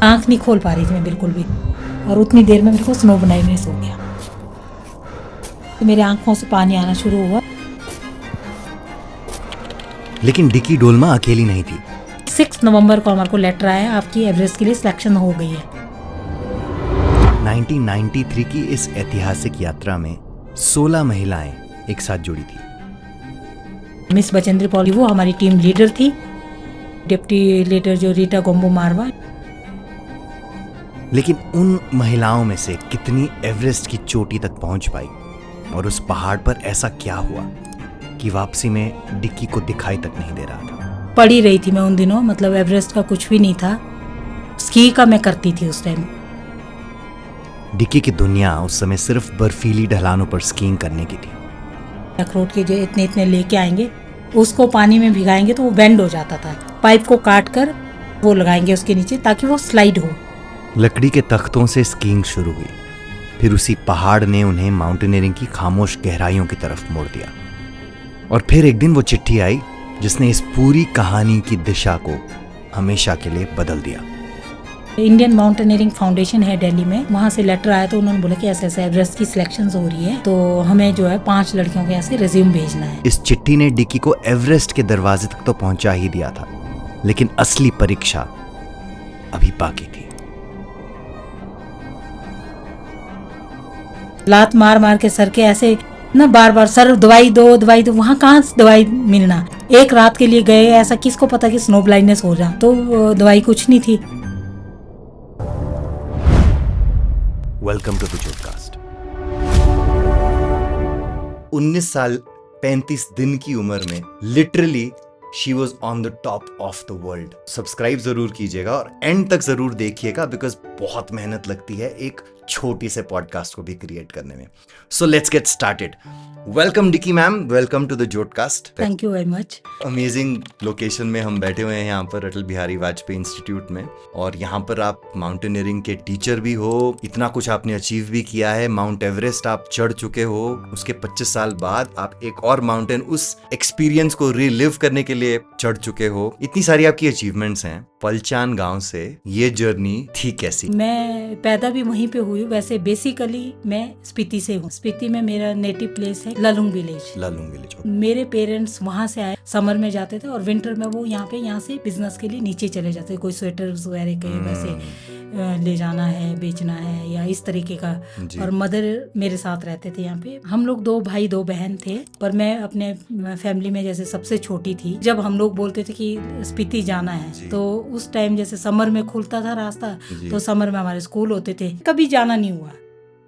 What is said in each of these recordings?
आंख नहीं खोल पा रही थी मैं बिल्कुल भी, और उतनी देर में मेरे को स्नो ब्लाइंडनेस हो गया, तो मेरे आंखों से पानी आना शुरू हुआ। लेकिन डिकी डोलमा अकेली नहीं थी। 6 नवंबर को हमारे को लेटर आया, आपकी एवरेस्ट के लिए सिलेक्शन हो गई है। 1993 की इस ऐतिहासिक यात्रा में 16 महिलाएं एक साथ जुड़ी थी। मिस बचेंद्री पॉल वो हमारी टीम लीडर थी, डिप्टी लीडर जो रीटा गोम्बो मारवा। लेकिन उन महिलाओं में से कितनी एवरेस्ट की चोटी तक पहुंच पाई, और उस पहाड़ पर ऐसा क्या हुआ कि वापसी में डिक्की को दिखाई तक नहीं दे रहा था। पड़ी रही थी मैं उन दिनों, मतलब एवरेस्ट का कुछ भी नहीं था, स्की का मैं करती थी उस टाइम। डिक्की की दुनिया उस समय सिर्फ बर्फीली ढलानों पर स्कीइंग करने की थी। अखरोट के जो इतने इतने लेके आएंगे, उसको पानी में भिगाएंगे तो वो बेंड हो जाता था, पाइप को काट कर वो लगाएंगे उसके नीचे ताकि वो स्लाइड हो। लकड़ी के तख्तों से स्कीइंग शुरू हुई, फिर उसी पहाड़ ने उन्हें माउंटेनियरिंग की खामोश गहराइयों की तरफ मोड़ दिया, और फिर एक दिन वो चिट्ठी आई जिसने इस पूरी कहानी की दिशा को हमेशा के लिए बदल दिया। इंडियन माउंटेनियरिंग फाउंडेशन है दिल्ली में, वहाँ से लेटर आया, तो उन्होंने बोला कि ऐसे ऐसे एवरेस्ट की सिलेक्शन हो रही है, तो हमें जो है 5 लड़कियों के यहाँ से रिज्यूम भेजना है। इस चिट्ठी ने डिक्की को एवरेस्ट के दरवाजे तक तो पहुंचा ही दिया था, लेकिन असली परीक्षा अभी बाकी थी। लात मार मार के सर के ऐसे ना बार बार, सर दवाई दो दवाई दो, वहाँ कहाँ से दवाई मिलना। एक रात के लिए गए, ऐसा किसको पता कि स्नो ब्लाइंडनेस हो जा, तो दवाई कुछ नहीं थी। Welcome to the जोडकास्ट। 19 साल 35 दिन की उम्र में literally she was on the top of the world. Subscribe जरूर कीजिएगा और एंड तक जरूर देखिएगा, बिकॉज बहुत मेहनत लगती है एक छोटी से पॉडकास्ट को भी क्रिएट करने में। So let's get started. Welcome Dicky ma'am, welcome to the Zodcast. Thank you very much. Amazing location में हम बैठे हुए हैं यहाँ पर अटल बिहारी वाजपेयी इंस्टीट्यूट में, और यहाँ पर आप माउंटेनियरिंग के टीचर भी हो, इतना कुछ आपने अचीव भी किया है, माउंट एवरेस्ट आप चढ़ चुके हो, उसके 25 साल बाद आप एक और माउंटेन उस एक्सपीरियंस को रिलिव करने के लिए चढ़ चुके हो, इतनी सारी आपकी अचीवमेंट्स हैं। पलचान गांव से ये जर्नी थी कैसी? मैं पैदा भी वहीं पे हुई, वैसे बेसिकली मैं स्पीति से हूँ। स्पीति में मेरा नेटिव प्लेस है ललुंग विलेज। ललुंग विलेज। मेरे पेरेंट्स वहाँ से आए, समर में जाते थे और विंटर में वो यहाँ से बिजनेस के लिए नीचे चले जाते, कोई स्वेटर वगैरह के वैसे ले जाना है, बेचना है या इस तरीके का। और मदर मेरे साथ रहते थे यहाँ पे। हम लोग 2 भाई 2 बहन थे, पर मैं अपने फैमिली में जैसे सबसे छोटी थी। जब हम लोग बोलते थे कि स्पीति जाना है, तो उस टाइम जैसे समर में खुलता था रास्ता, तो समर में हमारे स्कूल होते थे, कभी जाना नहीं हुआ।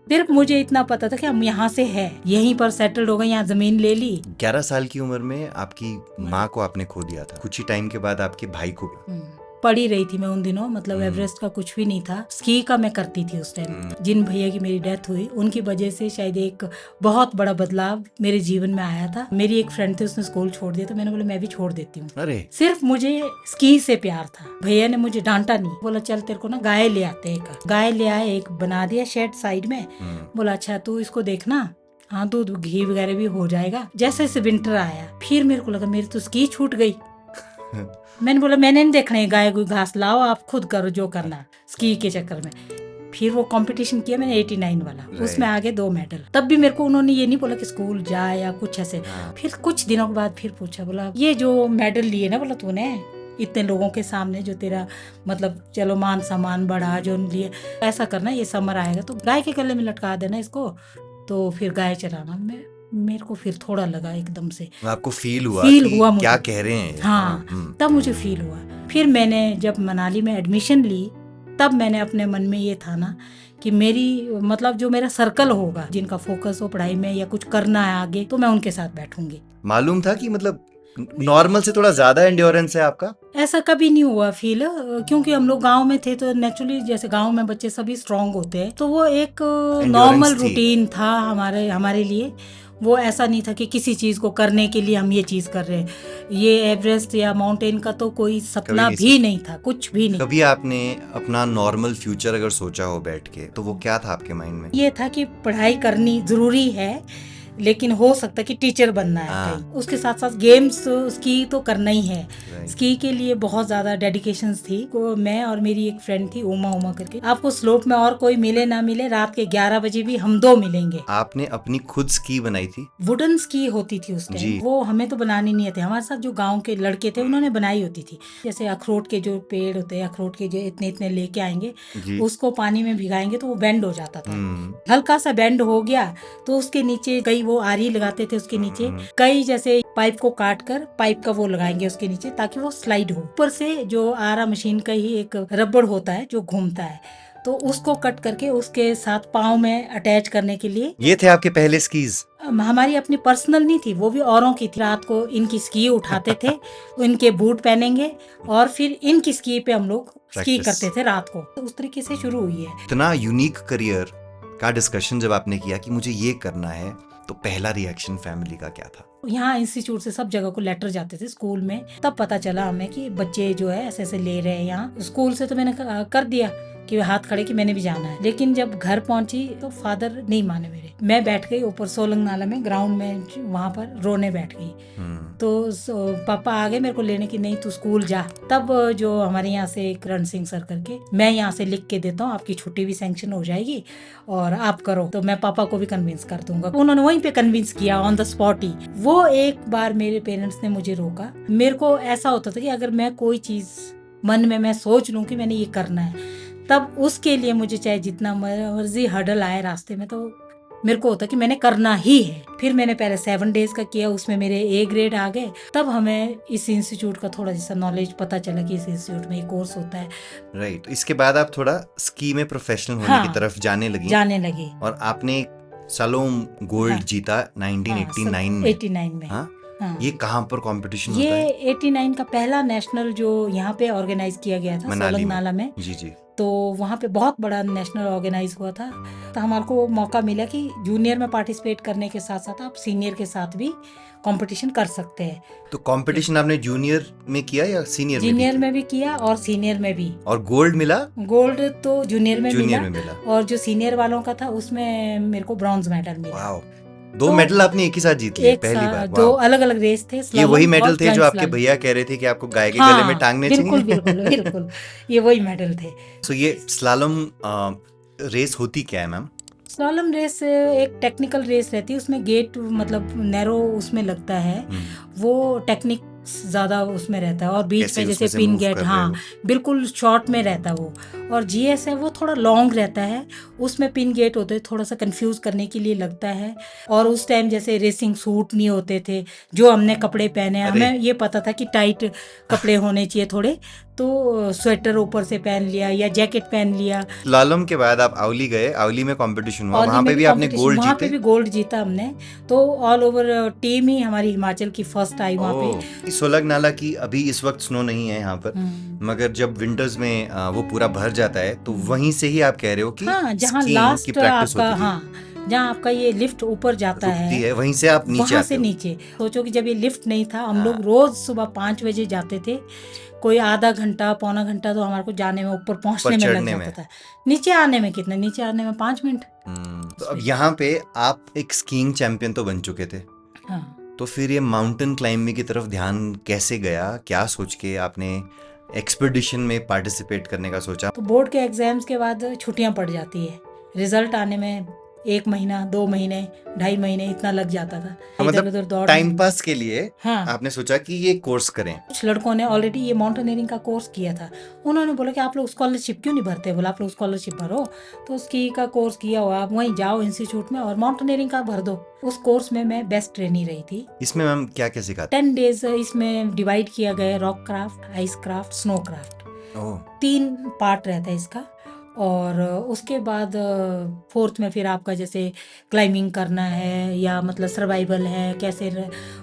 सिर्फ मुझे इतना पता था कि हम यहाँ से है, यहीं पर सेटल्ड हो गए, यहाँ जमीन ले ली। 11 साल की उम्र में आपकी माँ को आपने खो दिया था, कुछ ही टाइम के बाद आपके भाई को भी। पड़ी रही थी मैं उन दिनों, मतलब एवरेस्ट का कुछ भी नहीं था, स्की का मैं करती थी उस टाइम। जिन भैया की मेरी डेथ हुई, उनकी वजह से शायद एक बहुत बड़ा बदलाव मेरे जीवन में आया था। मेरी एक फ्रेंड थी, उसने स्कूल छोड़ दिया, तो मैंने बोला मैं भी छोड़ देती हूँ। अरे सिर्फ मुझे स्की से प्यार था। भैया ने मुझे डांटा नहीं, बोला चल तेरे को ना गाय ले आते। एक गाय ले आए, एक बना दिया शेड साइड में, बोला अच्छा तू इसको देखना, हाँ दूध घी वगैरह भी हो जाएगा। जैसे जैसे विंटर आया, फिर मेरे को लगा मेरी तो स्की छूट गई। मैंने बोला मैंने नहीं देखना है, गाय कोई घास लाओ, आप खुद करो जो करना स्की के चक्कर में। फिर वो कंपटीशन किया मैंने 89 वाला, उसमें आगे 2 मेडल। तब भी मेरे को उन्होंने ये नहीं बोला कि स्कूल जाए या कुछ ऐसे। फिर कुछ दिनों के बाद फिर पूछा, बोला ये जो मेडल लिए ना, बोला तूने इतने लोगों के सामने, जो तेरा मतलब चलो मान सम्मान बढ़ा जो लिए, ऐसा करना, ये समर आएगा तो गाय के गले में लटका देना इसको, तो फिर गाय चराना। मेरे को फिर थोड़ा लगा एकदम से, आपको फील हुआ मुझे क्या कह रहे हैं। हाँ, तब मुझे फील हुआ। फिर मैंने जब मनाली में एडमिशन ली, तब मैंने अपने मन में ये था ना कि मेरी मतलब जो मेरा सर्कल होगा, जिनका फोकस हो पढ़ाई में या कुछ करना है आगे, तो मैं उनके साथ बैठूंगी। मालूम था कि मतलब नॉर्मल से थोड़ा ज्यादा एंड्योरेंस है आपका? ऐसा कभी नहीं हुआ फील, क्योंकि हम लोग गांव में थे, तो नेचुरली जैसे गांव में बच्चे सभी स्ट्रांग होते हैं, तो वो एक नॉर्मल रूटीन था हमारे लिए। वो ऐसा नहीं था कि किसी चीज को करने के लिए हम ये चीज कर रहे हैं। ये एवरेस्ट या माउंटेन का तो कोई सपना भी नहीं था, कुछ भी नहीं। कभी आपने अपना नॉर्मल फ्यूचर अगर सोचा हो बैठ के, तो वो क्या था आपके माइंड में? ये था कि पढ़ाई करनी जरूरी है, लेकिन हो सकता है कि टीचर बनना है हाँ। कहीं। उसके साथ साथ गेम्स स्की तो करना ही है। Right. स्की के लिए बहुत ज्यादा डेडिकेशंस थी। को मैं और मेरी एक फ्रेंड थी उमा करके। आपको स्लोप में और कोई मिले ना मिले, रात के 11 बजे भी हम 2 मिलेंगे। आपने अपनी खुद स्की बनाई थी? वुडन स्की होती थी उस टाइम, जी। वो हमें तो बनानी नहीं आती। हमारे साथ जो गांव के लड़के थे उन्होंने बनाई होती थी। जैसे अखरोट के जो पेड़ होते हैं, अखरोट के जो इतने इतने लेके आएंगे, जी। उसको पानी में भिगाएंगे तो वो बेंड हो जाता था। हम्म। हल्का सा बेंड हो गया तो उसके नीचे कई वो आरी लगाते थे, उसके नीचे कई जैसे पाइप को काट कर पाइप का वो लगाएंगे उसके नीचे ताकि वो स्लाइड हो। ऊपर से जो आरा मशीन का ही एक रबड़ होता है जो घूमता है, तो उसको कट करके उसके साथ पाँव में अटैच करने के लिए। ये थे आपके पहले स्कीज? हमारी अपनी पर्सनल नहीं थी, वो भी औरों की थी। रात को इनकी स्की उठाते थे, इनके बूट पहनेंगे और फिर इनकी स्की पे हम लोग स्की Practice. करते थे रात को। तो उस तरीके से शुरू हुई है। इतना यूनिक करियर का डिस्कशन जब आपने किया कि मुझे ये करना है, तो पहला रिएक्शन फैमिली का क्या था? यहाँ इंस्टीट्यूट से सब जगह को लेटर जाते थे स्कूल में, तब पता चला हमें कि बच्चे जो है ऐसे ऐसे ले रहे हैं यहाँ। स्कूल से तो मैंने कर दिया कि हाथ खड़े कि मैंने भी जाना है, लेकिन जब घर पहुंची तो फादर नहीं माने मेरे। मैं बैठ गई ऊपर सोलंग नाला में ग्राउंड में, वहां पर रोने बैठ गई। तो पापा आ गए मेरे को लेने की, नहीं तू स्कूल जा। तब जो हमारे यहाँ से करण सिंह सर करके, मैं यहाँ से लिख के देता हूँ, आपकी छुट्टी भी सैंक्शन हो जाएगी और आप करो, तो मैं पापा को भी कन्विंस कर दूंगा। उन्होंने वहीं पे कन्विंस किया ऑन द स्पॉट ही। वो एक बार मेरे पेरेंट्स ने मुझे रोका। मेरे को ऐसा होता था कि अगर मैं कोई चीज मन में मैं सोच लूं कि मैंने ये करना है, तब उसके लिए मुझे चाहे जितना मर्जी हर्डल आए रास्ते में, तो मेरे को होता कि मैंने करना ही है। फिर मैंने पहले 7 डेज का किया, उसमें मेरे A ग्रेड आ गए। तब हमें इस इंस्टीट्यूट का थोड़ा सा नॉलेज पता चला कि इस इंस्टीट्यूट में ये कोर्स होता है। राइट। इसके बाद आप थोड़ा स्की में प्रोफेशनल होने हाँ, की तरफ जाने लगी। और आपने सालोम गोल्ड जीता 1989 में। 89 में। हाँ? हाँ। ये कहाँ पर कंपटीशन होता है? ये 89 का पहला नेशनल जो यहाँ पे ऑर्गेनाइज किया गया था सोलंग नाला में। जी। तो वहाँ पे बहुत बड़ा नेशनल ऑर्गेनाइज हुआ था। तो हमारे को मौका मिला कि जूनियर में पार्टिसिपेट करने के साथ साथ आप सीनियर के साथ भी कंपटीशन कर सकते हैं। तो कंपटीशन आपने जूनियर में किया या सीनियर में? जूनियर में भी किया और सीनियर में भी। और गोल्ड मिला? गोल्ड तो जूनियर में जूनियर मिला, में मिला। और जो सीनियर वालों का था उसमें मेरे को ब्रॉन्ज मेडल मिला। वाओ, 2 मेडल आपने एक ही साथ जीत लिए पहली बार। 2 अलग अलग रेस थे। ये वही मेडल थे जो आपके भैया कह रहे थे कि आपको गाय के गले में टांगने चाहिए? बिल्कुल ये वही मेडल थे। तो ये स्लालम रेस होती क्या है मैम? स्लालम रेस एक टेक्निकल रेस रहती है, उसमें गेट मतलब नैरो उसमें लगता है, वो टेक्निक ज्यादा उसमें रहता है, और बीच में जैसे पिन गेट, हाँ बिल्कुल शॉर्ट में रहता है वो। और GS है वो थोड़ा लॉन्ग रहता है, उसमें पिन गेट होते हैं, थोड़ा सा कंफ्यूज करने के लिए लगता है। और उस टाइम जैसे रेसिंग सूट नहीं होते थे जो हमने कपड़े पहने, हमें ये पता था कि टाइट कपड़े होने चाहिए थोड़े, तो स्वेटर ऊपर से पहन लिया या जैकेट पहन लिया। स्लालम के बाद आप आवली गए, आवली में कंपटीशन हुआ, वहाँ पे भी आपने गोल्ड जीते? वहाँ पे भी गोल्ड जीता हमने। तो ऑल ओवर टीम ही हमारी हिमाचल की फर्स्ट आई वहाँ पे। सोलंग नाला की अभी इस वक्त स्नो नहीं है यहाँ पर, मगर जब विंटर्स में वो पूरा भर जाता है, तो वहीं से ही आप कह रहे हो कि जहाँ लास्ट आपका, जहाँ आपका ये लिफ्ट ऊपर जाता है, वहीं से आप नीचे वहाँ से नीचे। सोचो कि जब ये लिफ्ट नहीं था, हम लोग रोज सुबह 5 बजे जाते थे, कोई आधा घंटा पौना घंटा तो हमारे को जाने में, ऊपर पहुँचने में लग जाता था। नीचे आने में कितना, नीचे आने में 5 मिनट। तो अब यहाँ पे आप एक स्कीइंग चैंपियन तो बन चुके थे। तो फिर ये माउंटेन क्लाइंबिंग की तरफ ध्यान कैसे गया? क्या सोच के आपने एक्सपीडिशन में पार्टिसिपेट करने का सोचा? तो बोर्ड के एग्जाम्स के बाद छुट्टियां पड़ जाती है, रिजल्ट आने में 1 महीना 2 महीने 2.5 महीने इतना लग जाता था। मतलब टाइम पास के लिए आपने सोचा कि ये कोर्स करें। कुछ लड़कों ने ऑलरेडी ये माउंटेनियरिंग का कोर्स किया था, उन्होंने बोला कि आप लोग स्कॉलरशिप क्यों नहीं भरते? बोला आप लोग स्कॉलरशिप भरो, तो स्की का कोर्स किया हुआ, आप वहीं जाओ इंस्टीट्यूट में और माउंटेनियरिंग का भर दो। उस कोर्स में मैं बेस्ट ट्रेनी रही थी। इसमें मैम क्या क्या सिखाते? 10 डेज इसमें डिवाइड किया गया, rock craft, ice craft, snow craft, 3 part रहता है इसका। और उसके बाद 4th में फिर आपका जैसे क्लाइंबिंग करना है या मतलब सर्वाइवल है, कैसे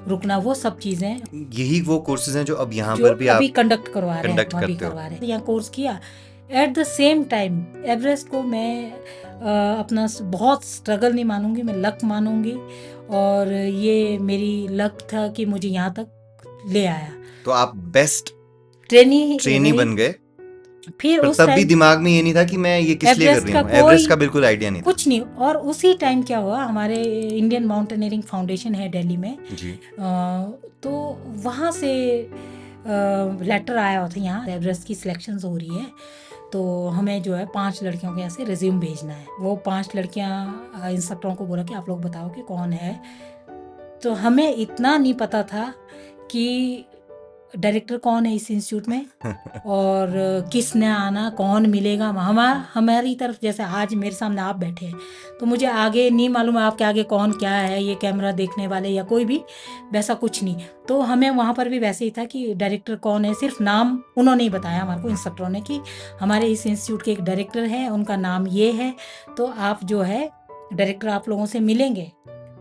रुकना, वो सब चीजें। यही वो कोर्सेज हैं जो अब यहाँ पर भी आप कंडक्ट करवा रहे हैं। यहाँ कोर्स किया। At the same time Everest को मैं अपना बहुत स्ट्रगल नहीं मानूंगी, मैं लक मानूंगी, और ये मेरी लक था कि मुझे यहाँ तक ले आया। तो आप बेस्ट ट्रेनी बन गए फिर पर उस तब भी टाइम दिमाग में ये नहीं था कि मैं ये किस लिए कर एवरेस्ट रही का हूँ, एवरेस्ट कोई का बिल्कुल आइडिया नहीं था। कुछ नहीं। और उसी टाइम क्या हुआ, हमारे इंडियन माउंटेनियरिंग फाउंडेशन है दिल्ली में, जी। तो वहाँ से लेटर आया था, यहाँ एवरेस्ट की सिलेक्शन हो रही है, तो हमें जो है 5 लड़कियों के यहाँ से रिज्यूम भेजना है। वो 5 लड़कियाँ इंस्ट्रक्टरों को बोला कि आप लोग बताओ कि कौन है। तो हमें इतना नहीं पता था कि डायरेक्टर कौन है इस इंस्टीट्यूट में, और किसने आना, कौन मिलेगा। हमारी तरफ, जैसे आज मेरे सामने आप बैठे हैं, तो मुझे आगे नहीं मालूम है आपके आगे कौन क्या है, ये कैमरा देखने वाले या कोई भी, वैसा कुछ नहीं। तो हमें वहाँ पर भी वैसे ही था कि डायरेक्टर कौन है, सिर्फ नाम उन्होंने ही बताया हमारे को, इंस्ट्रक्टरों ने, कि हमारे इस इंस्टीट्यूट के एक डायरेक्टर है, उनका नाम ये है, तो आप जो है डायरेक्टर आप लोगों से मिलेंगे,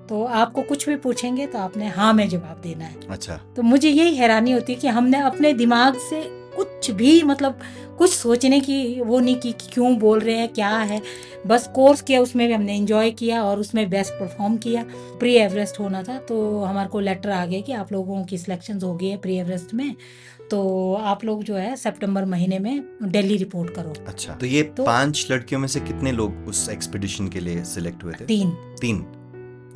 तो आपको कुछ भी पूछेंगे तो आपने हाँ में जवाब देना है। अच्छा। तो मुझे यही हैरानी होती है कि हमने अपने दिमाग से कुछ भी, मतलब कुछ सोचने की वो नहीं की कि क्यों बोल रहे हैं, क्या है। बस कोर्स किया, उसमें भी हमने एंजॉय किया और उसमें बेस्ट परफॉर्म किया। प्री एवरेस्ट होना था, तो हमारे को लेटर आ गया कि आप लोगों की सिलेक्शन हो गई है प्री एवरेस्ट में, तो आप लोग जो है सितंबर महीने में दिल्ली रिपोर्ट करो। अच्छा, तो ये तो 5 लड़कियों में से कितने लोग उस एक्सपीडिशन के लिए सिलेक्ट हुए थे? 3 3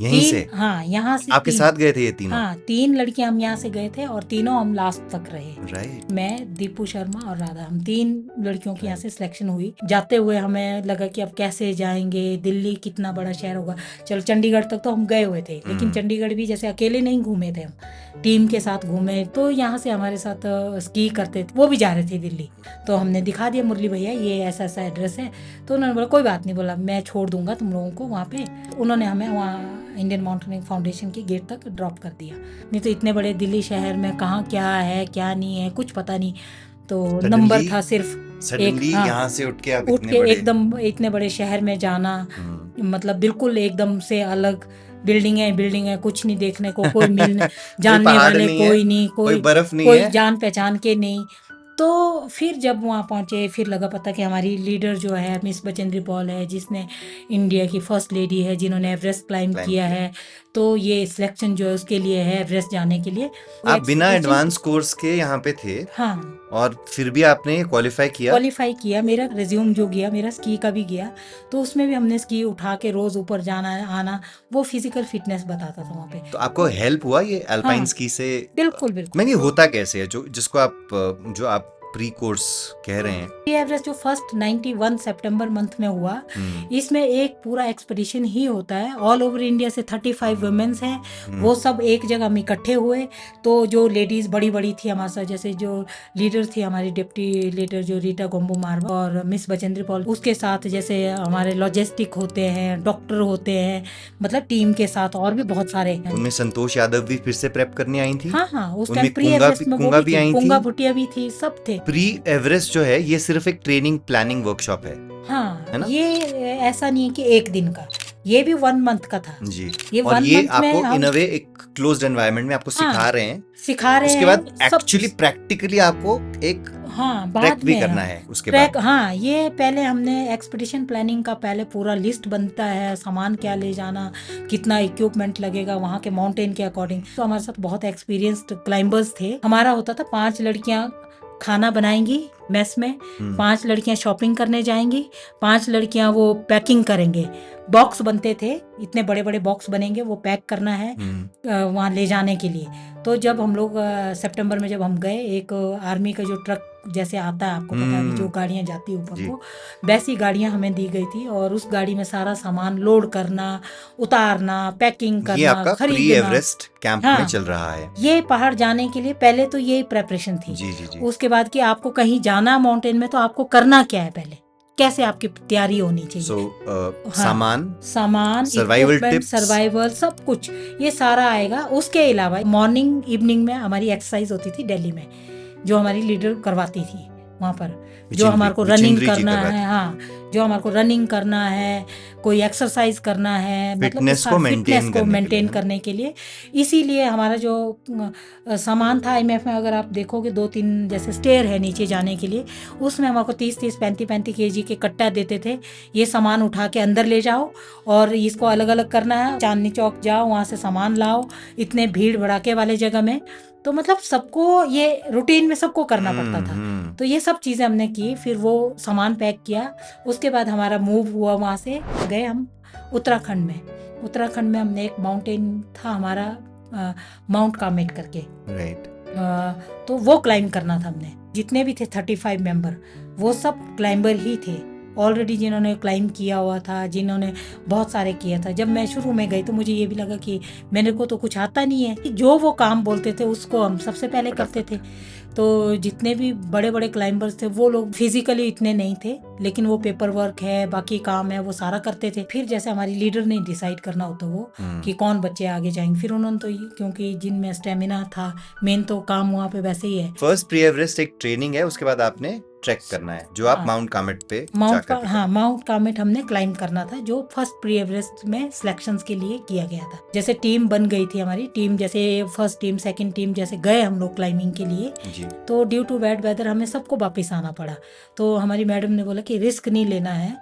यहीं से? हाँ, यहाँ से आपके 3। साथ गए थे ये तीनों? हाँ, 3 लड़कियां हम यहाँ से गए थे और तीनों हम लास्ट तक रहे। राइट। मैं, दीपू शर्मा और राधा, हम 3 लड़कियों की यहाँ से सिलेक्शन हुई। जाते हुए हमें लगा कि अब कैसे जाएंगे, दिल्ली कितना बड़ा शहर होगा। चलो चंडीगढ़ तक तो हम गए हुए थे, लेकिन चंडीगढ़ भी जैसे अकेले नहीं घूमे थे, हम टीम के साथ घूमे। तो यहाँ से हमारे साथ स्की करते थे, वो भी जा रहे थे दिल्ली, तो हमने दिखा दिया मुरली भैया ये ऐसा ऐसा एड्रेस है। तो उन्होंने बोला कोई बात नहीं, बोला मैं छोड़ दूंगा तुम लोगों को वहाँ पे। उन्होंने हमें वहाँ इंडियन माउंटेनियरिंग फाउंडेशन के गेट तक ड्रॉप कर दिया। नहीं तो इतने बड़े दिल्ली शहर में कहाँ क्या है क्या नहीं है कुछ पता नहीं। तो नंबर था सिर्फ सडनली हाँ, यहाँ से उठ के आप उठ इतने के बड़े एकदम इतने बड़े शहर में जाना, मतलब बिल्कुल एकदम से अलग। बिल्डिंग है, कुछ नहीं देखने को, कोई मिलने जानने पहाड़ वाले नहीं है, कोई नहीं, कोई बर्फ नहीं कोई है। जान पहचान के नहीं। तो फिर जब वहाँ पहुँचे, फिर लगा पता कि हमारी लीडर जो है मिस बचेंद्री पॉल है, जिसने इंडिया की फर्स्ट लेडी है, जिन्होंने एवरेस्ट क्लाइंब किया है। तो ये सिलेक्शन जो है उसके लिए है, एवरेस्ट जाने के लिए। आप बिना एडवांस कोर्स के यहाँ पे थे, हाँ, और फिर भी आपने क्वालिफाई किया। मेरा रिज्यूम जो गया, मेरा स्की का भी गया, तो उसमें भी हमने स्की उठा के रोज ऊपर जाना आना, वो फिजिकल फिटनेस बताता था वहाँ पे। तो आपको हेल्प हुआ ये अल्पाइन हाँ, स्की से? बिल्कुल बिल्कुल। मैं, ये होता कैसे है जिसको आप जो आप प्री कोर्स कह रहे हैं? प्री एवरेस्ट जो फर्स्ट 91 सितंबर मंथ में हुआ, इसमें एक पूरा एक्सपीडिशन ही होता है। ऑल ओवर इंडिया से 35 वुमेन्स हैं, वो सब एक जगह हम इकट्ठे हुए। तो जो लेडीज बड़ी बड़ी थी हमारे साथ, जैसे जो लीडर थी हमारी डिप्टी लीडर जो रीटा गोम्बू मारवा और मिस बचेंद्री पॉल, उसके साथ जैसे हमारे लॉजिस्टिक होते हैं, डॉक्टर होते हैं, मतलब टीम के साथ और भी बहुत सारे हैं। उनमें संतोष यादव भी फिर से प्रेप करने आई थी? हाँ, उस उनमें टाइम प्री एवरेस्ट में वो कुंगा भी भी आई थी, थी? कुंगा भुटिया भी थी, सब थे। प्री एवरेस्ट जो है ये सिर्फ एक ट्रेनिंग प्लानिंग वर्कशॉप है? हाँ, है ना? ये ऐसा नहीं है कि एक दिन का, ये भी 1 मंथ का था जी। ये और 1 ये मंथ में आपको हम इन अ वे एक क्लोज्ड एनवायरनमेंट में आपको सिखा रहे हैं। उसके बाद सब। एक्चुअली प्रैक्टिकली आपको एक हाँ, ट्रैक बाद भी में करना है उसके ट्रैक। बाद। हाँ, ये पहले हमने एक्सपीडिशन प्लानिंग का पहले पूरा लिस्ट बनता है, सामान क्या ले जाना, कितना इक्विपमेंट लगेगा वहाँ के माउंटेन के अकॉर्डिंग। तो हमारे साथ बहुत एक्सपीरियंस्ड क्लाइंबर्स थे। हमारा होता था 5 लड़कियाँ खाना बनाएंगी मेस में, 5 लड़कियां शॉपिंग करने जाएंगी, 5 लड़कियां वो पैकिंग करेंगे। बॉक्स बनते थे, इतने बड़े बड़े बॉक्स बनेंगे, वो पैक करना है वहाँ ले जाने के लिए। तो जब हम लोग सितंबर में जब हम गए, एक आर्मी का जो ट्रक जैसे आता है, आपको पता है जो गाड़ियाँ जाती है ऊपर को, वैसी गाड़ियाँ हमें दी गई थी, और उस गाड़ी में सारा सामान लोड करना, उतारना, पैकिंग करना, ये आपका प्री खरीदना। एवरेस्ट कैंप हाँ, में चल रहा है। ये पहाड़ जाने के लिए पहले तो यही प्रेपरेशन थी। जी जी जी। उसके बाद कि आपको कहीं जाना माउंटेन में, तो आपको करना क्या है, पहले कैसे आपकी तैयारी होनी चाहिए। सामान, सर्वाइवल इक्विपमेंट, टिप्स, सर्वाइवल, सब कुछ ये सारा आएगा। उसके अलावा मॉर्निंग इवनिंग में हमारी एक्सरसाइज होती थी दिल्ली में, जो हमारी लीडर करवाती थी वहाँ पर, जो हमारे को रनिंग करना है। हाँ, जो हमारे को रनिंग करना है, कोई एक्सरसाइज करना है, मतलब फिटनेस को मेंटेन करने के लिए। इसीलिए हमारा जो सामान था IMF में, अगर आप देखोगे 2-3 जैसे स्टेयर है नीचे जाने के लिए, उसमें हमारे को 30-30, 35-35 kg के कट्टा देते थे। ये सामान उठा के अंदर ले जाओ और इसको अलग अलग करना है। चांदनी चौक जाओ, वहाँ से सामान लाओ, इतने भीड़ भड़ाके वाले जगह में। तो मतलब सबको ये रूटीन में सबको करना पड़ता था। तो ये सब चीज़ें हमने की, फिर वो सामान पैक किया। उसके बाद हमारा मूव हुआ, वहाँ से गए हम उत्तराखंड में। उत्तराखंड में हमने एक माउंटेन था हमारा, माउंट कामेट करके, राइट। तो वो क्लाइंब करना था हमने। जितने भी थे 35 मेंबर, वो सब क्लाइंबर ही थे ऑलरेडी, जिन्होंने क्लाइंब किया हुआ था, जिन्होंने बहुत सारे किया था। जब मैं शुरू में गई तो मुझे ये भी लगा कि मेरे को तो कुछ आता नहीं है, जो वो काम बोलते थे उसको हम सबसे पहले करते थे। तो जितने भी बड़े बड़े क्लाइंबर्स थे वो लोग फिजिकली इतने नहीं थे, लेकिन वो पेपर वर्क है, बाकी काम है, वो सारा करते थे। फिर जैसे हमारी लीडर ने डिसाइड करना होता वो कि कौन बच्चे आगे जाएंगे, फिर उन्होंने तो क्योंकि जिनमें स्टेमिना था, मेन तो काम वहाँ पे वैसे ही है। फर्स्ट प्री एवरेस्ट एक ट्रेनिंग है, उसके बाद आपने ट्रैक करना है, जो आप माउंट कामेट पे जाकर माउंट कामेट हमने क्लाइंब करना था, जो फर्स्ट प्री एवरेस्ट में सिलेक्शंस के लिए किया गया था। जैसे टीम बन गई थी हमारी टीम, जैसे फर्स्ट टीम सेकंड टीम जैसे गए हम लोग क्लाइंबिंग के लिए जी। तो ड्यू टू बैड वेदर हमें सबको वापस आना पड़ा। तो हमारी मैडम ने बोला कि रिस्क नहीं लेना है,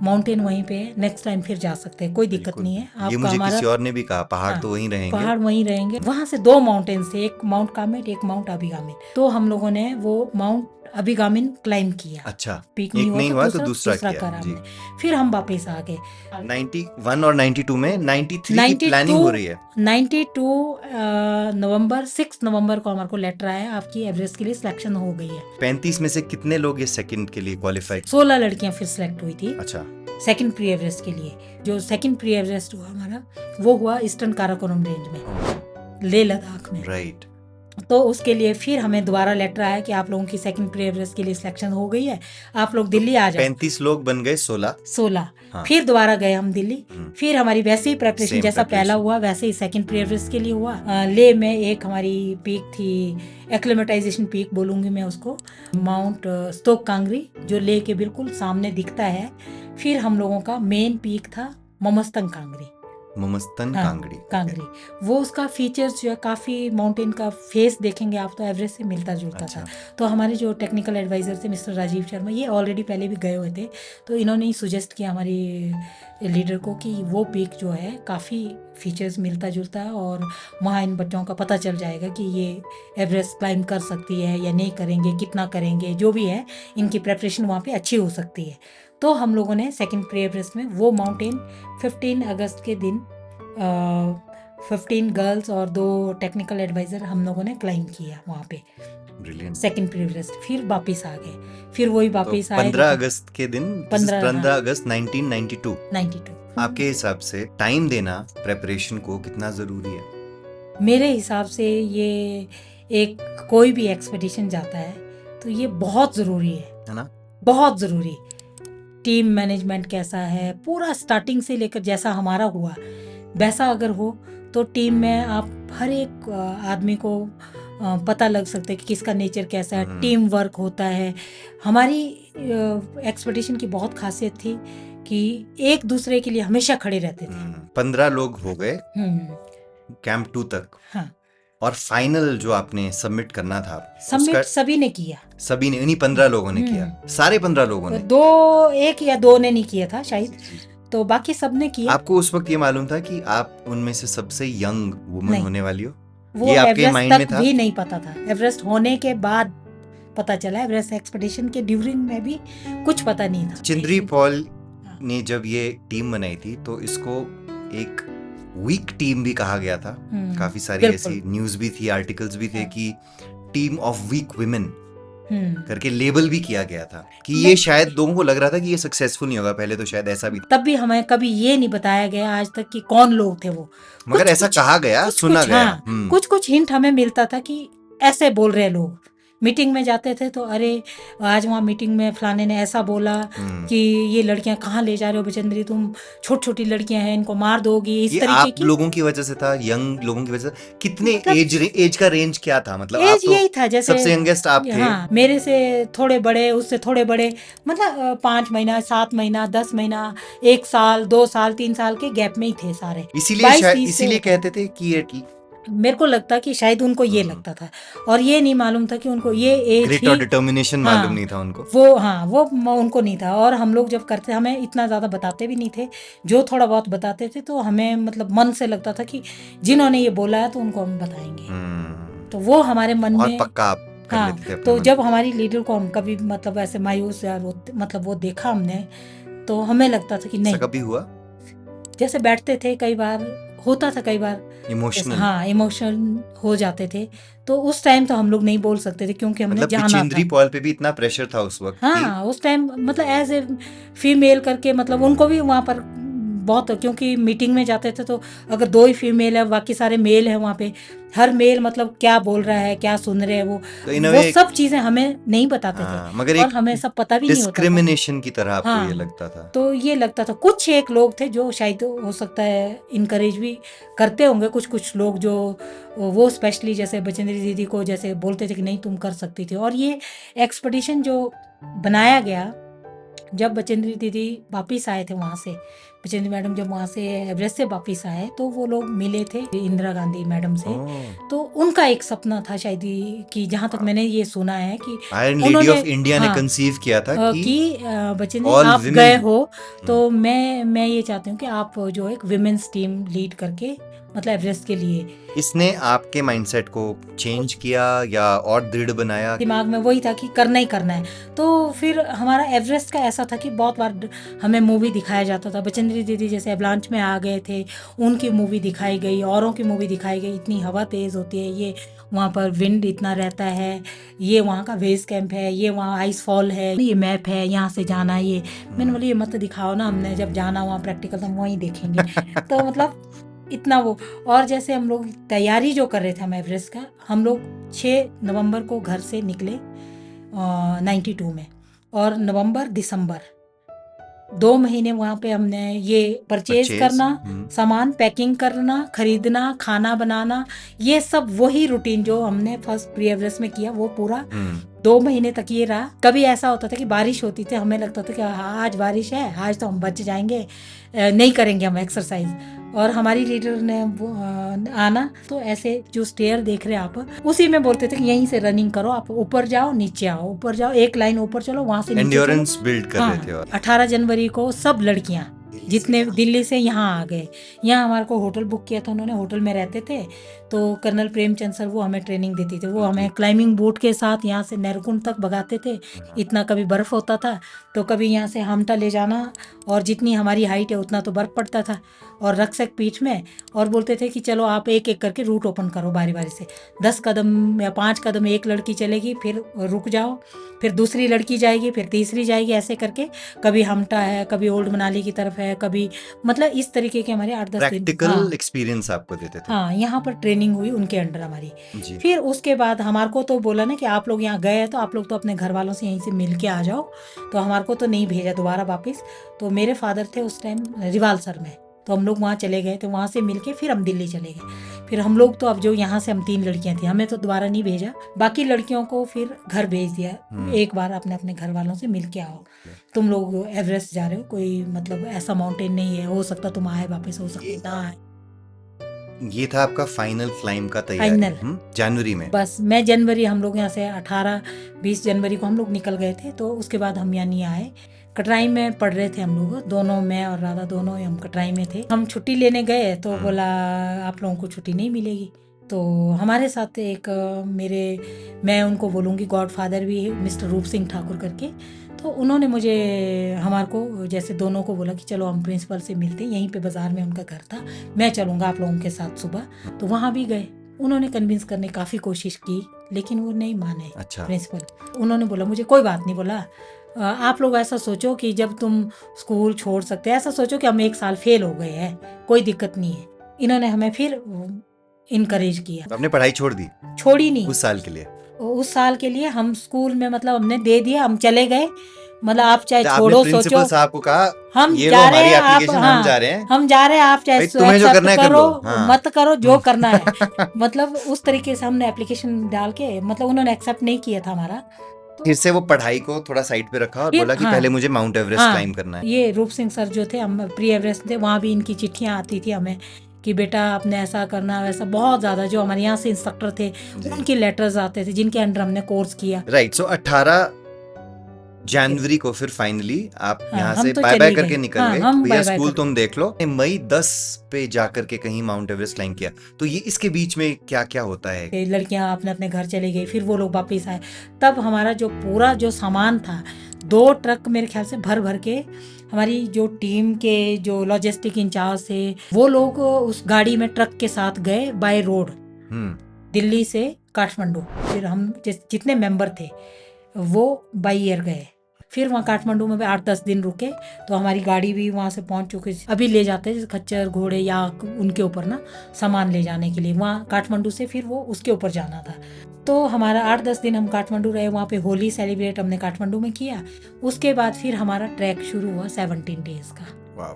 माउंटेन वहीं पे नेक्स्ट टाइम फिर जा सकते हैं, कोई दिक्कत नहीं है। ये आपका मुझे हमारा किसी और ने भी कहा, पहाड़ तो वहीं रहेंगे, पहाड़ वहीं रहेंगे। वहाँ से 2 माउंटेन थे, एक माउंट कामेट एक माउंट अभिगामिन। तो हम लोगों ने वो माउंट अभिगामिन क्लाइंब किया। अच्छा, पीक एक नहीं हुआ तो दूसरा किया करा जी। हमने। फिर हम वापस आ गए 91 और 92 में 93 की प्लानिंग हो रही है। 92 नवंबर 6 नवंबर को हमारे को लेटर आया, आपकी एवरेस्ट के लिए सिलेक्शन हो गई है। 35 में से कितने लोग ये सेकंड के लिए क्वालिफाई? 16 लड़कियां फिर सिलेक्ट हुई थी। अच्छा। सेकंड प्री एवरेस्ट के लिए। जो सेकंड प्री एवरेस्ट हुआ हमारा, वो हुआ ईस्टर्न काराकोरम रेंज में, लेह लद्दाख में। राइट। तो उसके लिए फिर हमें दोबारा लेटर आया कि आप लोगों की सेकंड प्री एवरेस्ट के लिए सिलेक्शन हो गई है, आप लोग दिल्ली आ जाओ। 35 लोग बन गए 16। हाँ। फिर दोबारा गए हम दिल्ली। फिर हमारी वैसे ही प्रेपरेशन Same जैसा पहला preparation। हुआ वैसे ही सेकंड प्री एवरेस्ट के लिए हुआ। लेह में एक हमारी पीक थी, एक्लेमेटाइजेशन पीक बोलूंगी मैं उसको, माउंट स्तोक कांगरी, जो लेह के बिल्कुल सामने दिखता है। फिर हम लोगों का मेन पीक था मोमस्तंग कांगरी। कांगरी वो उसका फीचर्स जो है काफ़ी, माउंटेन का फेस देखेंगे आप तो एवरेस्ट से मिलता जुलता था। तो हमारे जो टेक्निकल एडवाइज़र थे मिस्टर राजीव शर्मा, ये ऑलरेडी पहले भी गए हुए थे, तो इन्होंने ही सुजेस्ट किया हमारी लीडर को कि वो पीक जो है काफ़ी फीचर्स मिलता जुलता है और वहाँ इन बच्चों का पता चल जाएगा कि ये एवरेस्ट क्लाइंब कर सकती है या नहीं करेंगे, कितना करेंगे, जो भी है इनकी प्रेपरेशन वहाँ पे अच्छी हो सकती है। तो हम लोगों ने सेकंड प्री एवरेस्ट में वो माउंटेन 15 अगस्त के दिन 15 गर्ल्स और 2 टेक्निकल एडवाइज़र हम लोगों ने क्लाइंब किया वहाँ पे सेकंड प्री एवरेस्ट। फिर वापस आ गए, फिर वही वापस आए 15 अगस्त के दिन, 15 अगस्त 1992। आपके हिसाब से टाइम देना प्रेपरेशन को कितना जरूरी है? मेरे हिसाब से ये एक कोई भी एक्सपेडिशन जाता है तो ये बहुत ज़रूरी है ना, बहुत ज़रूरी। टीम मैनेजमेंट कैसा है, पूरा स्टार्टिंग से लेकर जैसा हमारा हुआ वैसा अगर हो तो टीम में आप हर एक आदमी को पता लग सकता है कि किसका नेचर कैसा है, टीम वर्क होता है। हमारी एक्सपेडिशन की बहुत खासियत थी कि एक दूसरे के लिए हमेशा खड़े रहते थे। 15 लोग हो गए कैंप 2 तक। हाँ। और फाइनल जो आपने सबमिट करना था, सबमिट सभी ने किया, सभी ने, इन्हीं 15 लोगों ने किया, सारे 15 लोगों ने, एक या दो ने नहीं किया था शायद, तो बाकी सबने किया। आपको उस वक्त ये मालूम था कि आप उनमें से सबसे यंग वुमन होने वाली हो? वो ये आपके माइंड में था? भी नहीं पता था, एवरेस्ट होने के बाद पता चला। एवरेस्ट एक्सपेडिशन के ड्यूरिंग में भी कुछ पता नहीं था। चिंदरी पॉल ने जब ये टीम बनाई थी तो इसको एक वीक टीम भी कहा गया था। काफी सारी ऐसी न्यूज भी थी, आर्टिकल्स भी थे कि टीम ऑफ वीक वुमेन करके लेबल भी किया गया था कि ये शायद लोगों को लग रहा था कि ये सक्सेसफुल नहीं होगा। पहले तो शायद ऐसा भी, तब भी हमें कभी ये नहीं बताया गया आज तक कि कौन लोग थे वो, मगर ऐसा कहा गया, सुना गया। कुछ कुछ हिंट हमें मिलता था कि ऐसे बोल रहे लोग। मीटिंग में जाते थे तो अरे आज वहाँ मीटिंग में फलाने ने ऐसा बोला कि ये लड़कियां कहाँ ले जा रहे हो बचेंद्री, तुम छोटी छोटी लड़कियां हैं, इनको मार दोगी, इस तरीके की। लोगों की वजह से था, यंग लोगों की वजह से। कितने एज का रेंज क्या था? मतलब एज यही था, जैसे सबसे यंगेस्ट आप थे। हाँ, मेरे से थोड़े बड़े, उससे थोड़े बड़े, मतलब 5 महीना 7 महीना 10 महीना 1 साल 2 साल 3 साल के गैप में ही थे सारे। इसीलिए कहते थे कि मेरे को लगता कि शायद उनको ये लगता था, और ये नहीं मालूम था कि उनको ये एज ग्रेट और डिटर्मिनेशन मालूम नहीं था उनको। वो उनको नहीं था। और हम लोग जब करते, हमें इतना ज़्यादा बताते भी नहीं थे, जो थोड़ा बहुत बताते थे तो हमें मतलब मन से लगता था कि जिन्होंने ये बोला है तो उनको हम बताएंगे। तो वो हमारे मन और में पक्का आप कर हाँ, लेते थे अपने तो मन जब में। हमारी लीडर को हम कभी मतलब ऐसे मायूस या मतलब वो देखा हमने, तो हमें लगता था कि ऐसा नहीं, कभी हुआ जैसे बैठते थे कई बार, होता था कई बार जैसे इमोशनल? हाँ इमोशन हो जाते थे, तो उस टाइम तो हम लोग नहीं बोल सकते थे क्योंकि हमने मतलब जाना बिचेंद्री था। पॉल पे भी इतना प्रेशर था उस वक्त कि हाँ उस टाइम मतलब एज ए फीमेल करके, मतलब उनको भी वहाँ पर बहुत, क्योंकि मीटिंग में जाते थे तो अगर 2 ही फीमेल है, बाकी सारे मेल है वहाँ पे, हर मेल मतलब क्या बोल रहा है, क्या सुन रहे हैं तो इन वो वे सब चीज़ें हमें नहीं बताते थे, हाँ, मगर और एक हमें सब पता भी नहीं होता था। डिस्क्रिमिनेशन की तरह आपको ये हाँ, लगता था? तो ये लगता था। कुछ एक लोग थे जो शायद हो सकता है इनकरेज भी करते होंगे, कुछ कुछ लोग जो वो स्पेशली जैसे बचेंद्री दीदी को जैसे बोलते थे कि नहीं तुम कर सकती थी। और ये एक्सपेडिशन जो बनाया गया, जब बचेंद्री दीदी वापिस आए थे वहाँ से, बचेंद्री मैडम जब वहाँ से एवरेस्ट से वापिस आए तो वो लोग मिले थे इंदिरा गांधी मैडम से। ओह, तो उनका एक सपना था शायद कि जहाँ तक मैंने ये सुना है कि आयरन लेडी उन्होंने ऑफ इंडिया ने हाँ कंसीव किया था कि बचेंद्री ऑल आप विमेन। गए हो, तो मैं ये चाहती हूँ कि आप जो एक विमेंस टीम लीड करके मतलब एवरेस्ट के लिए। इसने आपके माइंडसेट को चेंज किया या और दृढ़ बनाया? दिमाग में वही था कि करना ही करना है। तो फिर हमारा एवरेस्ट का ऐसा था कि बहुत बार हमें मूवी दिखाया जाता था, बचेंद्री दीदी जैसे एवलांच में आ गए थे, उनकी मूवी दिखाई गई, औरों की मूवी दिखाई गई, इतनी हवा तेज़ होती है, ये वहाँ पर विंड इतना रहता है, ये वहाँ का बेस कैंप है, ये वहाँ आइस फॉल है, ये मैप है, यहाँ से जाना है, ये मैंने बोला ये मत दिखाओ ना, हमने जब जाना वहाँ प्रैक्टिकल तो हम वहीं देखेंगे। तो मतलब इतना वो। और जैसे हम लोग तैयारी जो कर रहे थे हम एवरेस्ट का, हम लोग 6 नवंबर को घर से निकले 92 में, और नवंबर दिसंबर 2 महीने वहाँ पे हमने ये परचेज परचेज करना, सामान पैकिंग करना, खरीदना, खाना बनाना, ये सब वही रूटीन जो हमने फर्स्ट प्री एवरेस्ट में किया वो पूरा 2 महीने तक ये रहा। कभी ऐसा होता था कि बारिश होती थी, हमें लगता था कि आज बारिश है, आज तो हम बच जाएंगे, नहीं करेंगे हम एक्सरसाइज। और हमारी लीडर ने आना, तो ऐसे जो स्टेयर देख रहे हैं आप, उसी में बोलते थे कि यहीं से रनिंग करो, आप ऊपर जाओ नीचे आओ, ऊपर जाओ, एक लाइन ऊपर चलो, वहां से नीचे चलो। एंड्योरेंस बिल्ड कर रहे थे। हाँ, और 18 जनवरी को सब लड़कियां जितने दिल्ली से यहाँ आ गए, यहाँ हमारे को होटल बुक किया था उन्होंने, होटल में रहते थे। तो कर्नल प्रेमचंद सर वो हमें ट्रेनिंग देती थे, वो हमें क्लाइंबिंग बोट के साथ यहाँ से नैरकुंड तक भगाते थे। इतना कभी बर्फ़ होता था तो कभी यहाँ से हमटा ले जाना, और जितनी हमारी हाइट है उतना तो बर्फ़ पड़ता था, और रक्सक पीठ में, और बोलते थे कि चलो आप एक एक करके रूट ओपन करो बारी बारी से, 10 कदम या 5 कदम एक लड़की चलेगी, फिर रुक जाओ, फिर दूसरी लड़की जाएगी, फिर तीसरी जाएगी, ऐसे करके कभी हमटा है, कभी ओल्ड मनाली की तरफ है, कभी मतलब इस तरीके के हमारे 8-10 दिन। प्रैक्टिकल एक्सपीरियंस आपको देते थे? हाँ, यहाँ पर ट्रेनिंग हुई उनके अंडर हमारी। जी। फिर उसके बाद हमारे को तो बोला ना कि आप लोग यहाँ गए हैं तो आप लोग तो अपने घर वालों से यहीं से मिल के आ जाओ, तो हमारे को तो नहीं भेजा दोबारा वापस। तो मेरे फादर थे उस टाइम रिवालसर में, तो हम लोग वहाँ चले गए, तो वहाँ से मिल के फिर हम दिल्ली चले गए। फिर हम लोग तो अब जो यहाँ से हम 3 लड़कियाँ थी, हमें तो दोबारा नहीं भेजा, बाकी लड़कियों को फिर घर भेज दिया, एक बार अपने अपने घर वालों से मिल के आओ, तुम लोग एवरेस्ट जा रहे हो, कोई मतलब ऐसा माउंटेन नहीं है, हो सकता तुम आए वापस, हो सकता ना आए। ये था आपका फाइनल क्लाइम का तैयारी? फाइनल जनवरी में? बस मैं जनवरी, हम लोग यहाँ से 18-20 जनवरी को हम लोग निकल गए थे, तो उसके बाद हम यहाँ नहीं आए। कटराई में पढ़ रहे थे हम लोग दोनों, मैं और राधा दोनों ही हम कटराई में थे। हम छुट्टी लेने गए तो बोला आप लोगों को छुट्टी नहीं मिलेगी। तो हमारे साथ एक मैं उनको बोलूँगी गॉडफादर भी है, मिस्टर रूप सिंह ठाकुर करके, तो उन्होंने मुझे हमारे को जैसे दोनों को बोला कि चलो हम प्रिंसिपल से मिलते हैं, यहीं पे बाज़ार में उनका घर था, मैं चलूँगा आप लोगों के साथ सुबह। तो वहाँ भी गए, उन्होंने कन्विंस करने काफ़ी कोशिश की, लेकिन वो नहीं माने। अच्छा। प्रिंसिपल उन्होंने बोला मुझे कोई बात नहीं, बोला आप लोग ऐसा सोचो कि जब तुम स्कूल छोड़ सकते हैं, ऐसा सोचो कि हम 1 साल फेल हो गए हैं, कोई दिक्कत नहीं है। इन्होंने हमें फिर इनकरेज किया। तो आपने पढ़ाई छोड़ दी? छोड़ी नहीं। उस साल के लिए? उस साल के लिए हम स्कूल में मतलब हमने दे दिया, हम चले गए, मतलब आप चाहे तो छोड़ो, आपने प्रिंसिपल सोचो साहब को कहा हम ये जा लो रहे हमारी हैं, आप एप्लीकेशन, हाँ हम जा रहे हैं, हम जा रहे हैं, आप चाहे भाई तुम्हें जो accept करना है कर करो, लो। हाँ। मत करो, जो करना है। मतलब उस तरीके से हमने एप्लीकेशन डाल के, मतलब उन्होंने एक्सेप्ट नहीं किया था हमारा। फिर से वो पढ़ाई को थोड़ा साइड पे रखा और फिर बोला कि हाँ, पहले मुझे माउंट एवरेस्ट हाँ, क्लाइम करना है। ये रूप सिंह सर जो थे, हम प्री एवरेस्ट थे, वहाँ भी इनकी चिट्ठियाँ आती थी हमें कि बेटा आपने ऐसा करना वैसा, बहुत ज़्यादा जो हमारे यहाँ से इंस्ट्रक्टर थे उनकी लेटर्स आते थे जिनके अंडर हमने कोर्स किया। राइट। सो 18 जनवरी को फिर फाइनली आप हाँ, यहाँ हम से तो बाय चले बाय गए। करके निकल हाँ, गए हम भैया बाय बाय स्कूल कर तुम देख लो। मई 10 पे जाकर के कहीं माउंट एवरेस्ट क्लाइंब किया, तो ये इसके बीच में क्या क्या होता है? के लड़कियां अपने अपने घर चले गई, फिर वो लोग वापस आए। तब हमारा जो पूरा जो सामान था 2 ट्रक मेरे ख्याल से भर भर के, हमारी जो टीम के जो लॉजिस्टिक इंचार्ज थे वो लोग उस गाड़ी में ट्रक के साथ गए बाय रोड दिल्ली से काठमांडू। फिर हम जितने मेंबर थे वो बाई एयर गए। फिर वहाँ काठमांडू में भी 8-10 दिन रुके, तो हमारी गाड़ी भी वहाँ से पहुँच चुकी। अभी ले जाते हैं खच्चर घोड़े या उनके ऊपर ना सामान ले जाने के लिए, वहाँ काठमांडू से फिर वो उसके ऊपर जाना था। तो हमारा 8-10 दिन हम काठमांडू रहे, वहाँ पे होली सेलिब्रेट हमने काठमांडू में किया। उसके बाद फिर हमारा ट्रैक शुरू हुआ 17 डेज का, वाह,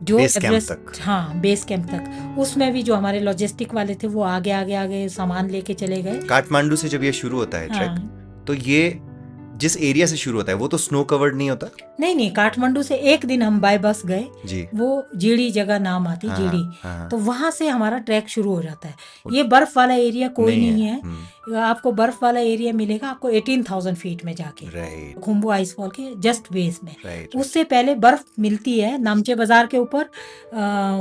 जो बेस कैंप एवरेस्ट, तक। हाँ बेस कैंप तक। उसमें भी जो हमारे लॉजिस्टिक वाले थे वो आगे आगे आगे सामान लेके चले गए। काठमांडू से जब ये शुरू होता है ट्रैक, हाँ, तो ये जिस एरिया से शुरू होता है वो तो स्नो कवर्ड नहीं होता? नहीं, काठमांडू से एक दिन हम बाय बस गए जी। वो जीड़ी जगह नाम आती, हाँ, जीड़ी। हाँ, तो वहां से हमारा ट्रैक शुरू हो जाता है। ये बर्फ वाला एरिया कोई नहीं है। आपको बर्फ वाला एरिया मिलेगा आपको 18,000 फीट में जाके, राइट खुम्बू आइस फॉल के जस्ट बेस में। राइट। उससे पहले बर्फ मिलती है नामचे बाजार के ऊपर,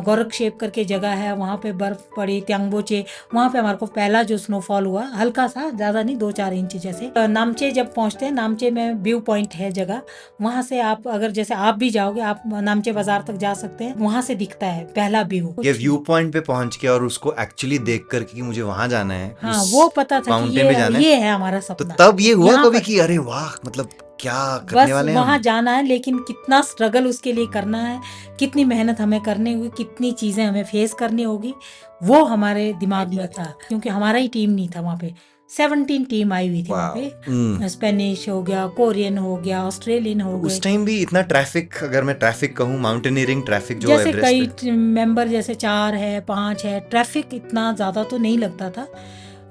गोरखशेप करके जगह है, वहाँ पे बर्फ पड़ी। त्यांगबोचे, वहाँ पे हमारे को पहला जो स्नोफॉल हुआ, हल्का सा, ज़्यादा नहीं, 2-4 इंच जैसे। नामचे जब पहुँचते हैं, नामचे में व्यू पॉइंट है जगह, वहाँ से आप अगर जैसे आप भी जाओगे, आप नामचे बाजार तक जा सकते हैं, वहाँ से दिखता है पहला व्यू। ये व्यू पॉइंट पे पहुंच के और उसको एक्चुअली देख कर कि मुझे वहां जाना है, हाँ, वो पता था कि माउंटेन पे जाना है, ये है हमारा तो सपना। तब ये हुआ यहाँ कभी पर कि अरे वाह, मतलब क्या करने बस वाले हैं वहाँ हम? जाना है, लेकिन कितना स्ट्रगल उसके लिए करना है, कितनी मेहनत हमें करनी होगी, कितनी चीज़ें हमें फेस करनी होगी, वो हमारे दिमाग में था। क्योंकि हमारा ही टीम नहीं था वहाँ पे, 17 टीम आई हुई थी वहाँ पे। स्पेनिश हो गया, कोरियन हो गया, ऑस्ट्रेलियन हो गए। उस टाइम भी इतना ट्रैफिक, अगर मैं ट्रैफिक कहूँ, माउंटेनियरिंग ट्रैफिक जो जैसे एवरेस्ट कई मेंबर जैसे 4 है, 5 है, ट्रैफिक इतना ज़्यादा तो नहीं लगता था।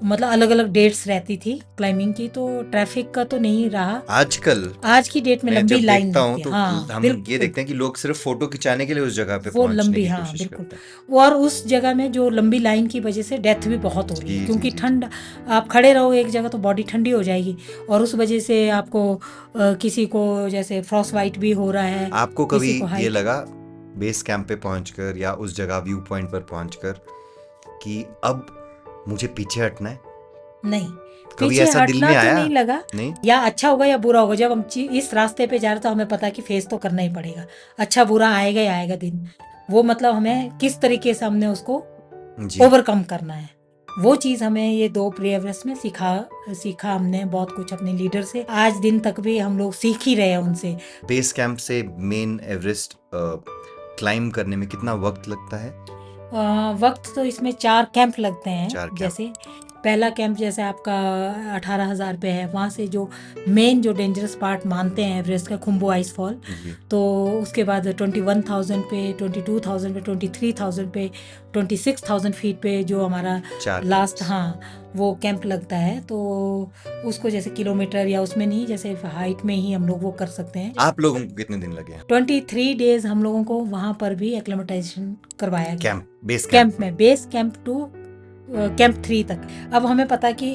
मतलब अलग अलग डेट्स रहती थी क्लाइंबिंग की, तो ट्रैफिक का तो नहीं रहा। आजकल आज की डेट में मैं लंबी जब लाइन देखता हूँ लगती है। तो हाँ, हम बिल्कुल। ये देखते हैं कि लोग सिर्फ फोटो खिंचाने के लिए उस जगह पे वो पहुंचने लंबी, की हाँ कोशिश बिल्कुल। करते हैं। और उस जगह में जो लंबी लाइन की वजह से डेथ भी बहुत हो रही है, जी, क्योंकि जी, जी, ठंड, आप खड़े रहोगे एक जगह तो बॉडी ठंडी हो जाएगी, और उस वजह से आपको किसी को जैसे फ्रॉस्ट वाइट भी हो रहा है। आपको कभी किसी को ये लगा बेस कैंप पे पहुंचकर या उस जगह व्यू पॉइंट पर पहुंचकर कि अब मुझे पीछे हटना है? नहीं, कभी पीछे ऐसा दिल हटना में तो आया? नहीं लगा। नहीं? या अच्छा होगा या बुरा होगा, जब हम इस रास्ते पे जा रहे तो हमें पता है कि फेस तो करना ही पड़ेगा। अच्छा बुरा आएगा ही आएगा दिन, वो मतलब हमें किस तरीके से हमने उसको जी। ओवरकम करना है, वो चीज़ हमें ये 2 प्री एवरेस्ट में सीखा हमने बहुत कुछ अपने लीडर से। आज दिन तक भी हम लोग सीख ही रहे हैं उनसे। बेस कैंप से मेन एवरेस्ट क्लाइंब करने में कितना वक्त लगता है? वक्त तो इसमें 4 कैंप लगते 4 हैं। कैंप। जैसे पहला कैंप जैसे आपका 18,000 पे है, वहाँ से जो मेन जो डेंजरस पार्ट मानते हैं एवरेस्ट का, खुम्बू आइस फॉल, जी। तो उसके बाद 21,000 पे, 22,000 पे, 23,000 पे, 26,000 फीट पे जो हमारा 4 लास्ट, कैंप्स। हाँ, वो कैंप लगता है। तो उसको जैसे किलोमीटर या उसमें नहीं, जैसे हाइट में ही हम लोग वो कर सकते हैं। आप लोगों को कितने दिन लगे? 23 डेज हम लोगों को वहाँ पर भी एक्लेमेटाइजेशन करवाया गया, कैंप, बेस कैंप कैंप में, बेस कैंप टू कैंप 3 तक। अब हमें पता है कि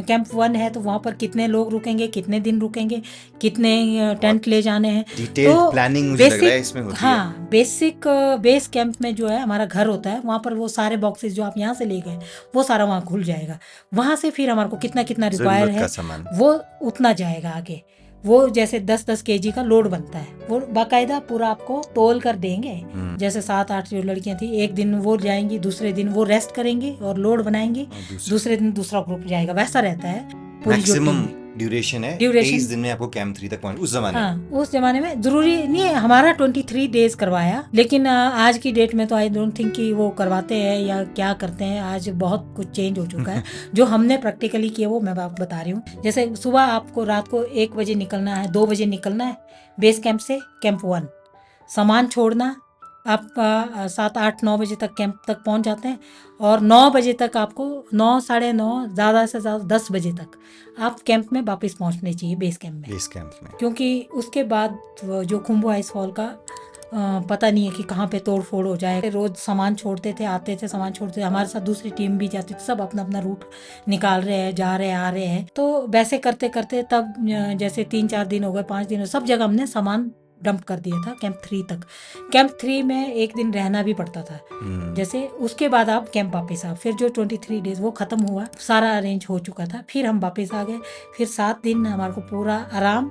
कैंप 1 है तो वहाँ पर कितने लोग रुकेंगे, कितने दिन रुकेंगे, कितने टेंट ले जाने हैं। डिटेल्ड प्लानिंग मुझे लग रहा है इसमें होती है। हाँ, बेसिक बेस कैंप में जो है हमारा घर होता है, वहाँ पर वो सारे बॉक्सेस जो आप यहाँ से ले गए वो सारा वहाँ खुल जाएगा। वहाँ से फिर हमारे को कितना कितना रिक्वायर जरूरत का है सामान। वो उतना जाएगा आगे। वो जैसे 10-10 केजी का लोड बनता है, वो बाकायदा पूरा आपको तोल कर देंगे। जैसे 7-8 जो लड़कियां थी, एक दिन वो जाएंगी, दूसरे दिन वो रेस्ट करेंगी और लोड बनाएंगी, दूसरे दिन दूसरा ग्रुप जाएगा, वैसा रहता है। पूरी जो मैक्सिमम टीम ड्यूरेशन है ड्यूरेशन, 23 दिन में आपको कैंप 3 तक पहुंच। उस जमाने में, हाँ, उस जमाने में जरूरी नहीं है, हमारा 23 डेज करवाया, लेकिन आज की डेट में तो आई डोंट थिंक कि वो करवाते हैं या क्या करते हैं। आज बहुत कुछ चेंज हो चुका है। जो हमने प्रैक्टिकली किया वो मैं आपको बता रही हूँ। जैसे सुबह आपको रात को 1 बजे निकलना है, 2 बजे निकलना है बेस कैंप से कैंप 1, सामान छोड़ना, आप 7-8-9 बजे तक कैंप तक पहुंच जाते हैं, और 9 बजे तक आपको, 9, साढ़े 9, ज़्यादा से ज़्यादा 10 बजे तक आप कैंप में वापस पहुंचने चाहिए, बेस कैंप में। बेस कैंप में, क्योंकि उसके बाद जो खुम्बू आइस फॉल का पता नहीं है कि कहाँ पे तोड़ फोड़ हो जाए। रोज सामान छोड़ते थे, आते थे, सामान छोड़ते थे, हमारे साथ दूसरी टीम भी जाती थी, सब अपना अपना रूट निकाल रहे हैं, जा रहे हैं, आ रहे हैं। तो वैसे करते करते तब जैसे 3-4 दिन हो गए, 5 दिन हो, सब जगह हमने सामान डंप कर दिया था कैंप 3 तक। कैंप 3 में एक दिन रहना भी पड़ता था। जैसे उसके बाद आप कैंप वापस आओ, फिर जो 23 डेज वो खत्म हुआ, सारा अरेंज हो चुका था, फिर हम वापस आ गए। फिर 7 दिन हमारे को पूरा आराम,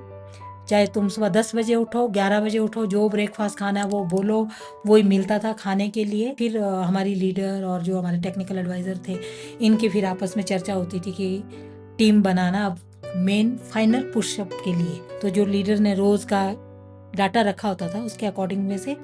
चाहे तुम सुबह 10 बजे उठो, 11 बजे उठो, जो ब्रेकफास्ट खाना है वो बोलो, वही मिलता था खाने के लिए। फिर हमारी लीडर और जो हमारे टेक्निकल एडवाइज़र थे, इनकी फिर आपस में चर्चा होती थी कि टीम बनाना अब मेन फाइनल पुशअप के लिए। तो जो लीडर ने रोज़ का डाटा रखा होता था उसके अकॉर्डिंग में से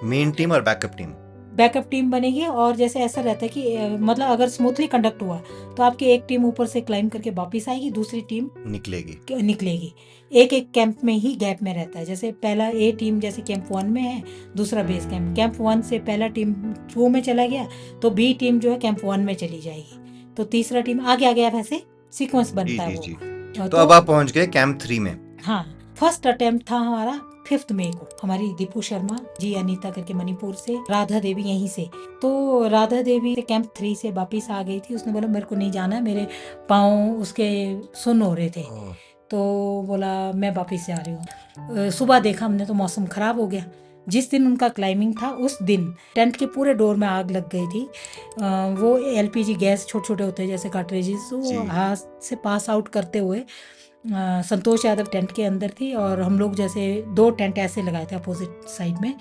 मेन टीम और बैकअप टीम बनेगी। और जैसे ऐसा रहता है कि मतलब अगर स्मूथली कंडक्ट हुआ तो आपकी एक टीम ऊपर से क्लाइम करके वापस आएगी, दूसरी टीम निकलेगी। एक एक कैंप में ही गैप में रहता है। जैसे पहला ए टीम जैसे कैंप 1 में है, दूसरा बेस कैंप 1 से पहला टीम 2 में चला गया तो बी टीम जो है कैंप 1 में चली जाएगी, तो तीसरा टीम आगे आ गया, वैसे सीक्वेंस बनता है वो। तो अब आप पहुंच गए कैंप 3 में। हाँ, फर्स्ट अटेम्प्ट था हमारा 5 मई को। हमारी दीपू शर्मा जी, अनीता करके मणिपुर से, राधा देवी यहीं से। तो राधा देवी कैंप 3 से वापिस आ गई थी। उसने बोला मेरे को नहीं जाना है, मेरे पाँव उसके सुन्न हो रहे थे, तो बोला मैं वापिस जा रही हूँ। सुबह देखा हमने तो मौसम खराब हो गया। जिस दिन उनका क्लाइंबिंग था उस दिन टेंट के पूरे डोर में आग लग गई थी। वो एलपीजी गैस छोटे छोटे होते हैं जैसे कार्ट्रिजेस, वो हाथ से पास आउट करते हुए संतोष यादव टेंट के अंदर थी, और हम लोग जैसे 2 टेंट ऐसे लगाए थे अपोजिट साइड में।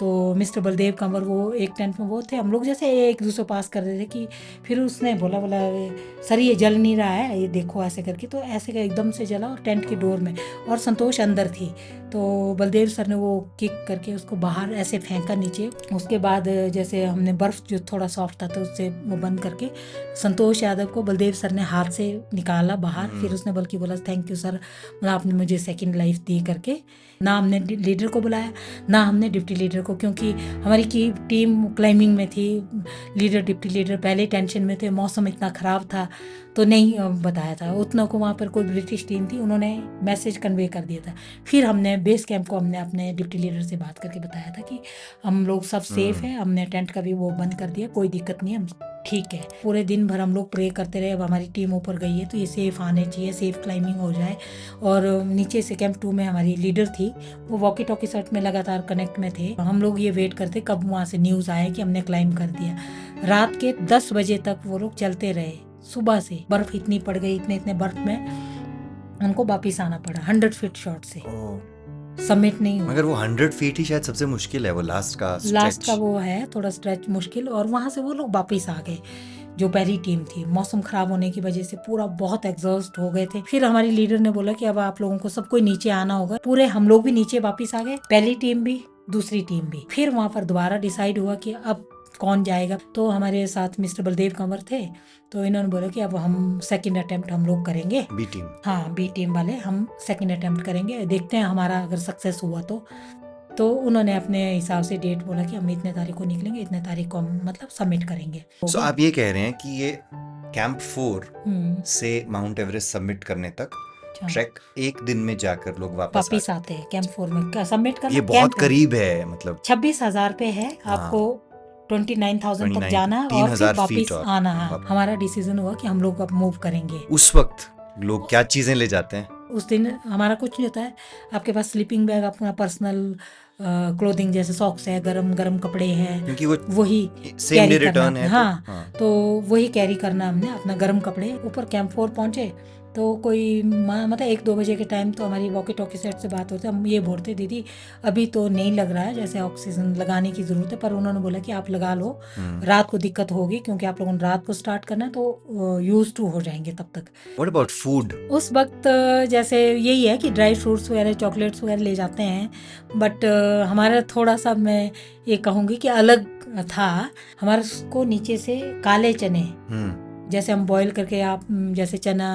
तो मिस्टर बलदेव कंवर वो एक टेंट में वो थे, हम लोग जैसे एक दूसरे पास कर रहे थे कि फिर उसने बोला सर ये जल नहीं रहा है, ये देखो ऐसे करके। तो ऐसे का एकदम से जला और टेंट की डोर में, और संतोष अंदर थी। तो बलदेव सर ने वो किक करके उसको बाहर ऐसे फेंका नीचे। उसके बाद जैसे हमने बर्फ़ जो थोड़ा सॉफ्ट था तो उससे वो बंद करके संतोष यादव को बलदेव सर ने हाथ से निकाला बाहर। फिर उसने बल्कि बोला थैंक यू सर, मतलब आपने मुझे सेकंड लाइफ दी करके। ना हमने लीडर को बुलाया, ना हमने डिप्टी लीडर को, क्योंकि हमारी की टीम क्लाइंबिंग में थी। लीडर डिप्टी लीडर पहले टेंशन में थे, मौसम इतना ख़राब था तो नहीं बताया था। उतना को वहाँ पर कोई ब्रिटिश टीम थी, उन्होंने मैसेज कन्वे कर दिया था। फिर हमने बेस कैंप को हमने अपने डिप्टी लीडर से बात करके बताया था कि हम लोग सब सेफ है, हमने टेंट का भी वो बंद कर दिया, कोई दिक्कत नहीं है, हम ठीक है। पूरे दिन भर हम लोग प्रे करते रहे, अब हमारी टीम ऊपर गई है तो ये सेफ आने चाहिए, सेफ क्लाइंबिंग हो जाए। और नीचे से कैंप 2 में हमारी लीडर थी, वो वॉकी टॉकी सेट में लगातार कनेक्ट में थे। हम लोग ये वेट करते कब वहाँ से न्यूज़ आए कि हमने क्लाइंब कर दिया। रात के 10 बजे तक वो लोग चलते रहे। सुबह से बर्फ इतनी पड़ गई, इतने बर्फ में उनको वापिस आना पड़ा 100 फीट शॉट से। सबमिट नहीं हुआ। मगर वो 100 फीट ही शायद सबसे मुश्किल है, वो लास्ट का वो है थोड़ा स्ट्रेच मुश्किल। और वहाँ से वो लोग वापिस आ गए जो पहली टीम थी। मौसम खराब होने की वजह से पूरा बहुत एग्जॉस्ट हो गए थे। फिर हमारी लीडर ने बोला कि अब आप लोगों को सबको नीचे आना होगा। पूरे हम लोग भी नीचे वापिस आ गए, पहली टीम भी दूसरी टीम भी। फिर वहाँ पर दोबारा डिसाइड हुआ कि अब कौन जाएगा। तो हमारे साथ मिस्टर बलदेव कंवर थे, तो इन्होंने बोला कि अब हम सेकंड अटेम्प्ट हम लोग करेंगे, बी टीम। हाँ, बी टीम वाले हम सेकंड अटेम्प्ट करेंगे, देखते हैं हमारा अगर सक्सेस हुआ तो उन्होंने अपने हिसाब से डेट बोला कि हम इतने तारीख को निकलेंगे, इतने तारीख को हम मतलब सबमिट करेंगे। So, आप ये कह रहे हैं कि ये कैंप 4 से माउंट एवरेस्ट सबमिट करने तक ट्रैक एक दिन में जाकर लोग वापस आते हैं। कैंप 4 में सबमिट करना, ये बहुत करीब है, मतलब 26,000 पे है। आपको 29,000 तक जाना और फिर वापस आना है। हमारा डिसीजन हुआ कि हम लोग अब मूव करेंगे। उस वक्त लोग क्या चीजें ले जाते हैं? उस दिन हमारा कुछ नहीं होता है, आपके पास स्लीपिंग बैग, अपना पर्सनल क्लोथिंग जैसे सॉक्स है, गरम कपड़े हैं, क्योंकि वही कैरी करना है। हाँ, तो वही कैरी करना हमने, अपना गरम कपड़े। ऊपर कैंप 4 पहुंचे तो कोई मतलब 1-2 बजे के टाइम तो हमारी वॉकी टॉकी सेट से बात होती है। हम ये बोलते दीदी अभी तो नहीं लग रहा है, जैसे ऑक्सीजन लगाने की ज़रूरत है, पर उन्होंने बोला कि आप लगा लो, रात को दिक्कत होगी क्योंकि आप लोगों ने रात को स्टार्ट करना है तो यूज टू हो जाएंगे तब तक। What about food? उस वक्त जैसे यही है कि ड्राई फ्रूट्स वगैरह, चॉकलेट्स वगैरह ले जाते हैं, बट हमारा थोड़ा सा मैं ये कहूँगी कि अलग था। हमारे को नीचे से काले चने जैसे हम बॉईल करके, आप जैसे चना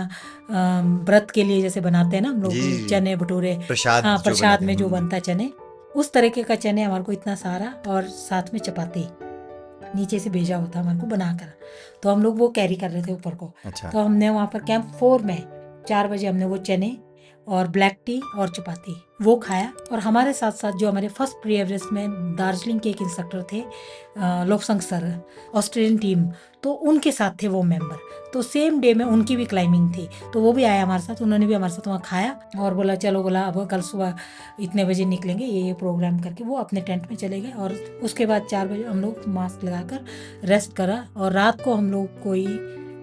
व्रत के लिए जैसे बनाते हैं ना हम लोग, चने भटूरे, प्रसाद में जो बनता है चने, उस तरीके का चने हमारे को इतना सारा, और साथ में चपाती नीचे से भेजा होता हमारे को बनाकर, तो हम लोग वो कैरी कर रहे थे ऊपर को। अच्छा। तो हमने वहाँ पर कैंप 4 में 4 बजे हमने वो चने और ब्लैक टी और चपाती वो खाया। और हमारे साथ साथ जो हमारे फर्स्ट प्री एवरेस्ट में दार्जिलिंग के एक इंस्ट्रक्टर थे लोकसंग सर, ऑस्ट्रेलियन टीम, तो उनके साथ थे वो मेंबर। तो सेम डे में उनकी भी क्लाइंबिंग थी, तो वो भी आया हमारे साथ, उन्होंने भी हमारे साथ वहाँ खाया और बोला चलो, बोला अब कल सुबह इतने बजे निकलेंगे, ये प्रोग्राम करके वो अपने टेंट में चले गए। और उसके बाद 4 बजे हम लोग मास्क लगाकर रेस्ट करा और रात को हम लोग कोई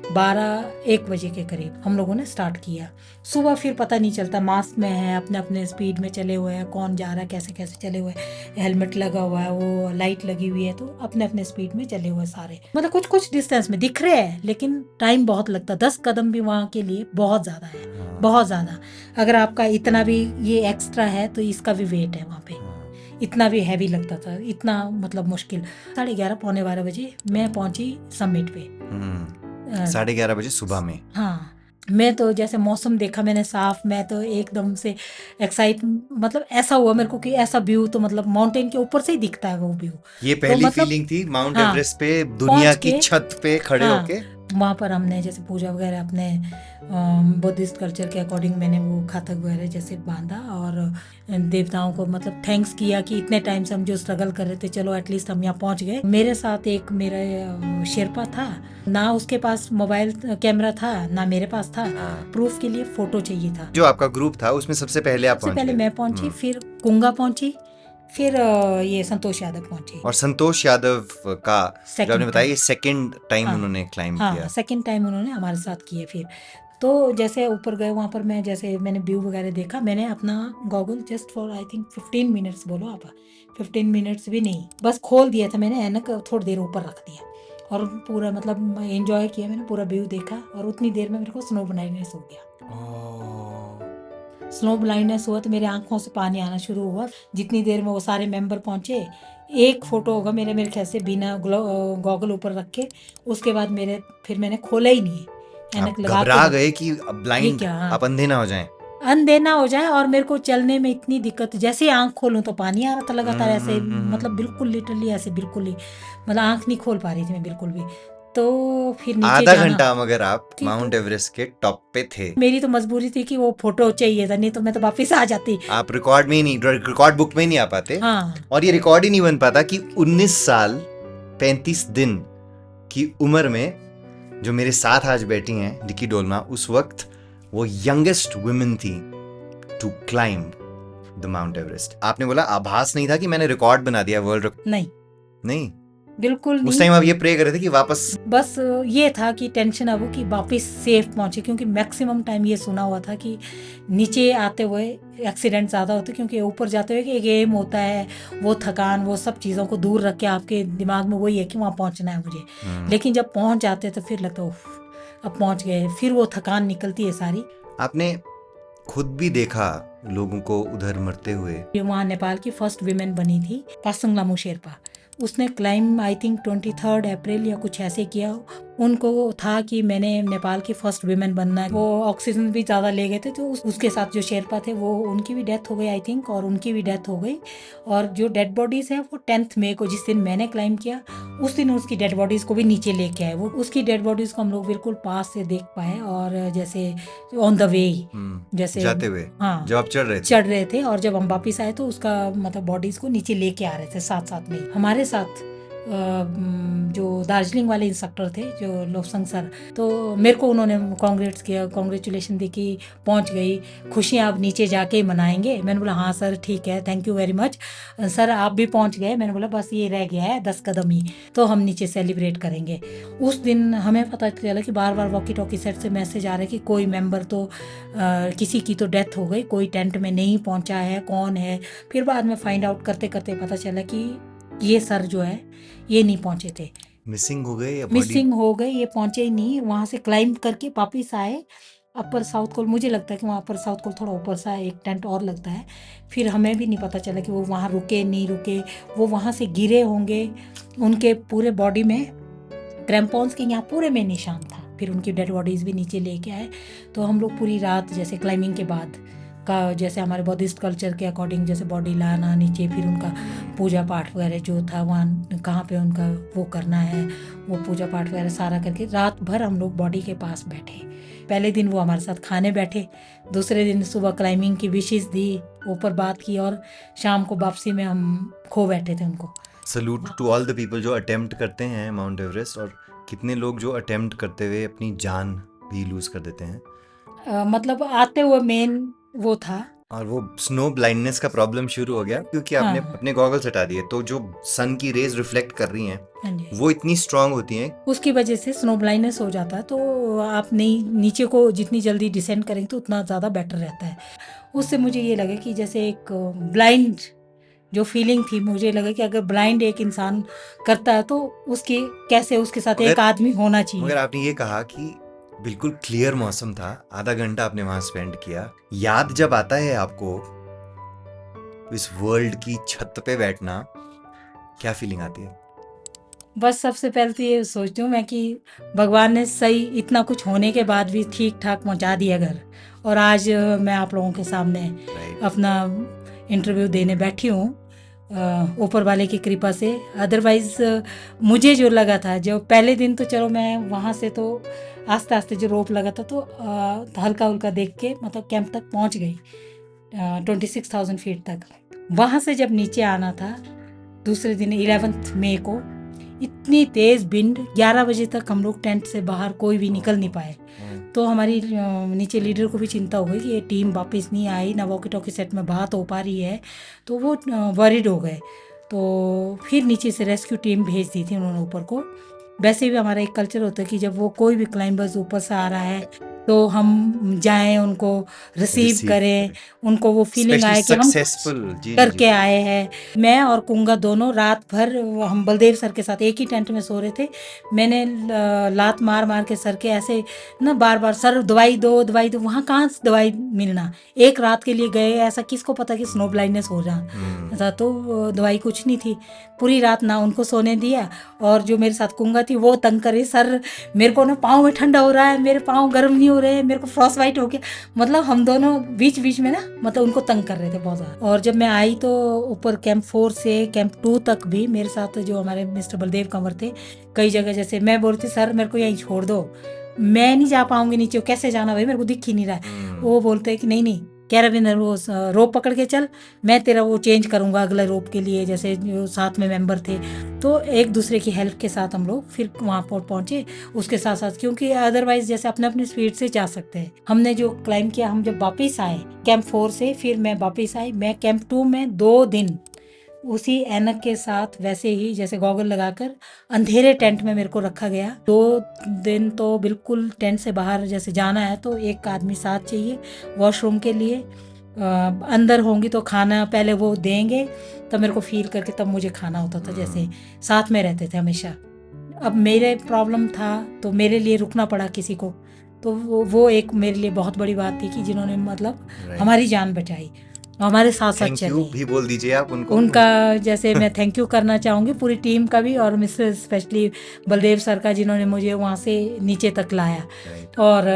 12-1 बजे के करीब हम लोगों ने स्टार्ट किया। सुबह फिर पता नहीं चलता, मास्क में है, अपने अपने स्पीड में चले हुए हैं, कौन जा रहा है कैसे कैसे चले हुए, हेलमेट लगा हुआ है, वो लाइट लगी हुई है, तो अपने अपने स्पीड में चले हुए सारे। मतलब कुछ कुछ डिस्टेंस में दिख रहे हैं लेकिन टाइम बहुत लगता, 10 कदम भी वहाँ के लिए बहुत ज़्यादा है, बहुत ज़्यादा। अगर आपका इतना भी ये एक्स्ट्रा है तो इसका भी वेट है वहाँ पे, इतना भी हैवी लगता था, इतना मतलब मुश्किल। 11:30 पौने 12 बजे मैं पहुंची समिट पे। 11:30 बजे सुबह में। हाँ, मैं तो जैसे मौसम देखा मैंने साफ, मैं तो एकदम से एक्साइट, मतलब ऐसा हुआ मेरे को कि ऐसा व्यू तो मतलब माउंटेन के ऊपर से ही दिखता है वो व्यू। ये तो पहली मतलब फीलिंग थी माउंट हाँ, एवरेस्ट पे दुनिया पहुंच की के छत पे खड़े हाँ, होके। वहाँ पर हमने जैसे पूजा वगैरह अपने बुद्धिस्ट कल्चर के अकॉर्डिंग मैंने वो खातक वगैरह जैसे बांधा और देवताओं को मतलब थैंक्स किया कि इतने टाइम से हम जो स्ट्रगल कर रहे थे, चलो एटलीस्ट हम यहाँ पहुँच गए। मेरे साथ एक मेरा शेरपा था, ना उसके पास मोबाइल कैमरा था ना मेरे पास था, प्रूफ के लिए फोटो चाहिए था। जो आपका ग्रुप था उसमें सबसे पहले आप सबसे पहुंच पहले गए। मैं पहुंची, फिर कुंगा पहुंची, फिर ये संतोष यादव पहुंची। और संतोष यादव का जो आपने बताया ये सेकंड टाइम हाँ, उन्होंने क्लाइंब हाँ, किया। सेकंड टाइम उन्होंने हमारे साथ किए। फिर तो जैसे ऊपर गए वहाँ पर मैं जैसे मैंने व्यू वगैरह देखा, मैंने अपना goggle just for I think 15 minutes, बोलो आप 15 मिनट्स भी नहीं, बस खोल दिया था मैंने, ऐनक थोड़ी देर ऊपर रख दिया और पूरा मतलब एंजॉय किया मैंने, पूरा व्यू देखा। और उतनी देर में मेरे को स्नो ब्लाइंडनेस हो गया। स्नो ब्लाइंडनेस हुआ तो मेरे आंखों से पानी आना शुरू हुआ। जितनी देर में वो सारे मेंबर पहुंचे, एक फोटो होगा मेरे ख्याल से बिना गॉगल ऊपर रख के, उसके बाद फिर मैंने खोला ही नहीं, आप ऐनक लगा के घबरा गए कि ये ब्लाइंड क्या, हाँ, आप अंधे ना हो जाएं। अंधे ना हो जाए। और मेरे को चलने में इतनी दिक्कत, जैसे ही आंख खोलूं तो पानी आ रहा था लगातार ऐसे, मतलब बिल्कुल लिटरली ऐसे, बिल्कुल ही मतलब आंख नहीं खोल पा रही थी मैं बिल्कुल भी। तो फिर नीचे आधा जाना घंटा मगर आप थी, माउंट तो एवरेस्ट के टॉप पे थे। मेरी तो मजबूरी थी कि वो फोटो चाहिए था, नहीं तो मैं तो वापिस आ जाती। आप रिकॉर्ड में ही नहीं, रिकॉर्ड बुक में ही नहीं आ पाते। हाँ, और ये रिकॉर्ड ही नहीं बन पाता कि 19 साल 35 दिन की उम्र में जो मेरे साथ आज बैठी हैं निकी डोलमा, उस वक्त वो यंगेस्ट वुमेन थी to climb the Mount Everest. आपने बोला आभास नहीं था कि मैंने रिकॉर्ड बना दिया, वर्ल्ड नहीं, नहीं, बिल्कुल उस नहीं। टाइम आप ये प्रे कर रहे थे कि वापस, बस ये था कि टेंशन अब कि वापस सेफ पहुंचे, क्योंकि मैक्सिमम टाइम ये सुना हुआ था कि नीचे आते हुए एक्सीडेंट ज़्यादा होते, क्योंकि ऊपर जाते हुए कि एक एम होता है, वो थकान वो सब चीज़ों को दूर रख के आपके दिमाग में वही है कि वहाँ पहुँचना है मुझे। लेकिन जब पहुँच जाते तो फिर लगता उफ, अब पहुँच गए, फिर वो थकान निकलती है सारी। आपने खुद भी देखा लोगों को उधर मरते हुए। वहाँ नेपाल की फर्स्ट विमेन बनी थी पासुंग लामू शेरपा, उसने क्लाइम आई थिंक 23 अप्रैल या कुछ ऐसे किया। उनको था कि मैंने नेपाल की फर्स्ट विमेन बनना है। वो ऑक्सीजन भी ज़्यादा ले गए थे, तो उसके साथ जो शेरपा थे वो उनकी भी डेथ हो गई आई थिंक, और उनकी भी डेथ हो गई। और जो डेड बॉडीज़ है वो 10 मई को, जिस दिन मैंने क्लाइम किया उस दिन उसकी डेड बॉडीज़ को भी नीचे लेके आए। वो उसकी डेड बॉडीज़ को हम लोग बिल्कुल पास से देख पाए, और जैसे ऑन द वे, जैसे जाते हुए, हाँ, जब आप चढ़ रहे थे, और जब हम वापिस आए तो उसका मतलब बॉडीज को नीचे लेके आ रहे थे साथ साथ में। हमारे साथ जो दार्जिलिंग वाले इंस्ट्रक्टर थे जो लोकसंग सर, तो मेरे को उन्होंने कांग्रेट्स किया, कांग्रेचुलेशन दी कि पहुंच गई, खुशियाँ आप नीचे जाके ही मनाएंगे। मैंने बोला हाँ सर ठीक है, thank you very much sir, आप भी पहुंच गए। मैंने बोला बस ये रह गया है 10 कदम ही, तो हम नीचे सेलिब्रेट करेंगे। उस दिन हमें पता चला कि बार बार वॉकी टॉकी सेट से मैसेज आ रहे कि कोई मेंबर तो किसी की तो डेथ हो गई, कोई टेंट में नहीं पहुंचा है, कौन है। फिर बाद में फाइंड आउट करते करते पता चला कि ये सर जो है ये नहीं पहुंचे थे, मिसिंग हो गए या मिसिंग हो गए, ये पहुंचे ही नहीं। वहाँ से क्लाइंब करके वापिस आए अपर साउथ कोल। मुझे लगता है कि वहाँ अपर साउथ कोल थोड़ा ऊपर सा एक टेंट और लगता है। फिर हमें भी नहीं पता चला कि वो वहाँ रुके नहीं रुके, वो वहाँ से गिरे होंगे, उनके पूरे बॉडी में क्रैम्पॉन्स के यहाँ पूरे में निशान था। फिर उनकी डेड बॉडीज़ भी नीचे लेके आए। तो हम लोग पूरी रात जैसे क्लाइंबिंग के बाद का, जैसे हमारे बुद्धिस्ट कल्चर के अकॉर्डिंग जैसे बॉडी लाना नीचे, फिर उनका पूजा पाठ वगैरह जो था वहाँ कहाँ पे उनका वो करना है, वो पूजा पाठ वगैरह सारा करके रात भर हम लोग बॉडी के पास बैठे। पहले दिन वो हमारे साथ खाने बैठे, दूसरे दिन सुबह क्लाइंबिंग की विशेष दी, ऊपर बात की, और शाम को वापसी में हम खो बैठे थे उनको। Salute to all the people जो अटेम्प्ट करते हैं माउंट एवरेस्ट, और कितने लोग जो अटेम्प्ट करते हुए अपनी जान भी लूज कर देते हैं। मतलब आते हुए मेन वो था, और वो स्नो ब्लाइंडनेस का प्रॉब्लम शुरू हो गया क्योंकि आपने हाँ। अपने गॉगल्स हटा दिए, तो जो सन की रेज रिफ्लेक्ट कर रही हैं हाँ जी, वो इतनी स्ट्रांग होती हैं। उसकी वजह से स्नो ब्लाइंडनेस हो जाता है, तो आप नहीं नीचे को जितनी जल्दी डिसेंड करेंगे तो उतना ज़्यादा बेटर रहता है। उससे मुझे ये लगा कि जैसे एक ब्लाइंड जो फीलिंग थी, मुझे लगा कि अगर ब्लाइंड एक इंसान करता है तो उसके कैसे उसके साथ एक आदमी होना चाहिए। मगर आपने ये कहा कि बिल्कुल क्लियर मौसम था, आधा घंटा आपने वहां स्पेंड किया, याद जब आता है आपको इस वर्ल्ड की छत पे बैठना, क्या फीलिंग आती है? बस सबसे पहले तो ये सोचती हूँ मैं कि भगवान ने सही इतना कुछ होने के बाद भी ठीक ठाक पहुँचा दिया घर, और आज मैं आप लोगों के सामने अपना इंटरव्यू देने बैठी हूँ ऊपर वाले की कृपा से। अदरवाइज मुझे जो लगा था, जो पहले दिन तो चलो मैं वहाँ से तो आस्ते आस्ते जो रोप लगा था तो हल्का हल्का देख के मतलब कैंप तक पहुँच गई 26,000 फीट तक। वहाँ से जब नीचे आना था दूसरे दिन 11 मई को, इतनी तेज़ विंड, 11 बजे तक हम लोग टेंट से बाहर कोई भी निकल नहीं पाए। तो हमारी नीचे लीडर को भी चिंता हो गई कि ये टीम वापस नहीं आई, ना वॉकी टॉकी सेट में बात हो पा रही है, तो वो वरीड हो गए। तो फिर नीचे से रेस्क्यू टीम भेज दी थी उन्होंने ऊपर को। वैसे भी हमारा एक कल्चर होता है कि जब वो कोई भी क्लाइंबर्स ऊपर से आ रहा है तो हम जाएं, उनको रिसीव करें, उनको वो फीलिंग आए कि हम करके आए हैं। मैं और कुंगा दोनों रात भर हम बलदेव सर के साथ एक ही टेंट में सो रहे थे। मैंने लात मार मार के सर के ऐसे ना बार बार, सर दवाई दो दवाई दो, वहाँ कहाँ से दवाई मिलना, एक रात के लिए गए, ऐसा किसको पता कि स्नो ब्लाइंडनेस हो रहा था, तो दवाई कुछ नहीं थी। पूरी रात ना उनको सोने दिया, और जो मेरे साथ कुंगा थी वो तंग करे, सर मेरे को ना पाँव में ठंडा हो रहा है, मेरे पाँव गर्म नहीं हो रहे हैं, मेरे को फ्रॉस्ट वाइट हो गया। मतलब हम दोनों बीच बीच में ना मतलब उनको तंग कर रहे थे बहुत ज़्यादा। और जब मैं आई तो ऊपर कैंप 4 से कैंप 2 तक भी मेरे साथ जो हमारे मिस्टर बलदेव कंवर थे, कई जगह जैसे मैं बोलती सर मेरे को यहीं छोड़ दो, मैं नहीं जा पाऊंगी नीचे, कैसे जाना भाई, मेरे को दिख ही नहीं रहा है। वो बोलते हैं कि नहीं नहीं कैराबिनर वो रोप पकड़ के चल, मैं तेरा वो चेंज करूंगा अगले रोप के लिए। जैसे जो साथ में मेंबर थे तो एक दूसरे की हेल्प के साथ हम लोग फिर वहाँ पर पहुँचे उसके साथ साथ, क्योंकि अदरवाइज जैसे अपने अपने स्पीड से जा सकते हैं। हमने जो क्लाइंब किया, हम जब वापस आए कैंप 4 से, फिर मैं वापस आई, मैं कैंप 2 में 2 दिन उसी ऐनक के साथ वैसे ही जैसे गॉगल लगाकर अंधेरे टेंट में मेरे को रखा गया। 2 दिन तो बिल्कुल टेंट से बाहर जैसे जाना है तो एक आदमी साथ चाहिए वॉशरूम के लिए। अंदर होंगी तो खाना पहले वो देंगे, तब मेरे को फील करके तब मुझे खाना होता था, जैसे साथ में रहते थे हमेशा। अब मेरे प्रॉब्लम था तो मेरे लिए रुकना पड़ा किसी को, तो वो एक मेरे लिए बहुत बड़ी बात थी कि जिन्होंने मतलब हमारी जान बचाई, हमारे साथ साथ चले। थैंक यू भी बोल दीजिए आप उनको। उनका जैसे मैं थैंक यू करना चाहूँगी पूरी टीम का भी, और मिस्टर स्पेशली बलदेव सर का जिन्होंने मुझे वहाँ से नीचे तक लाया। और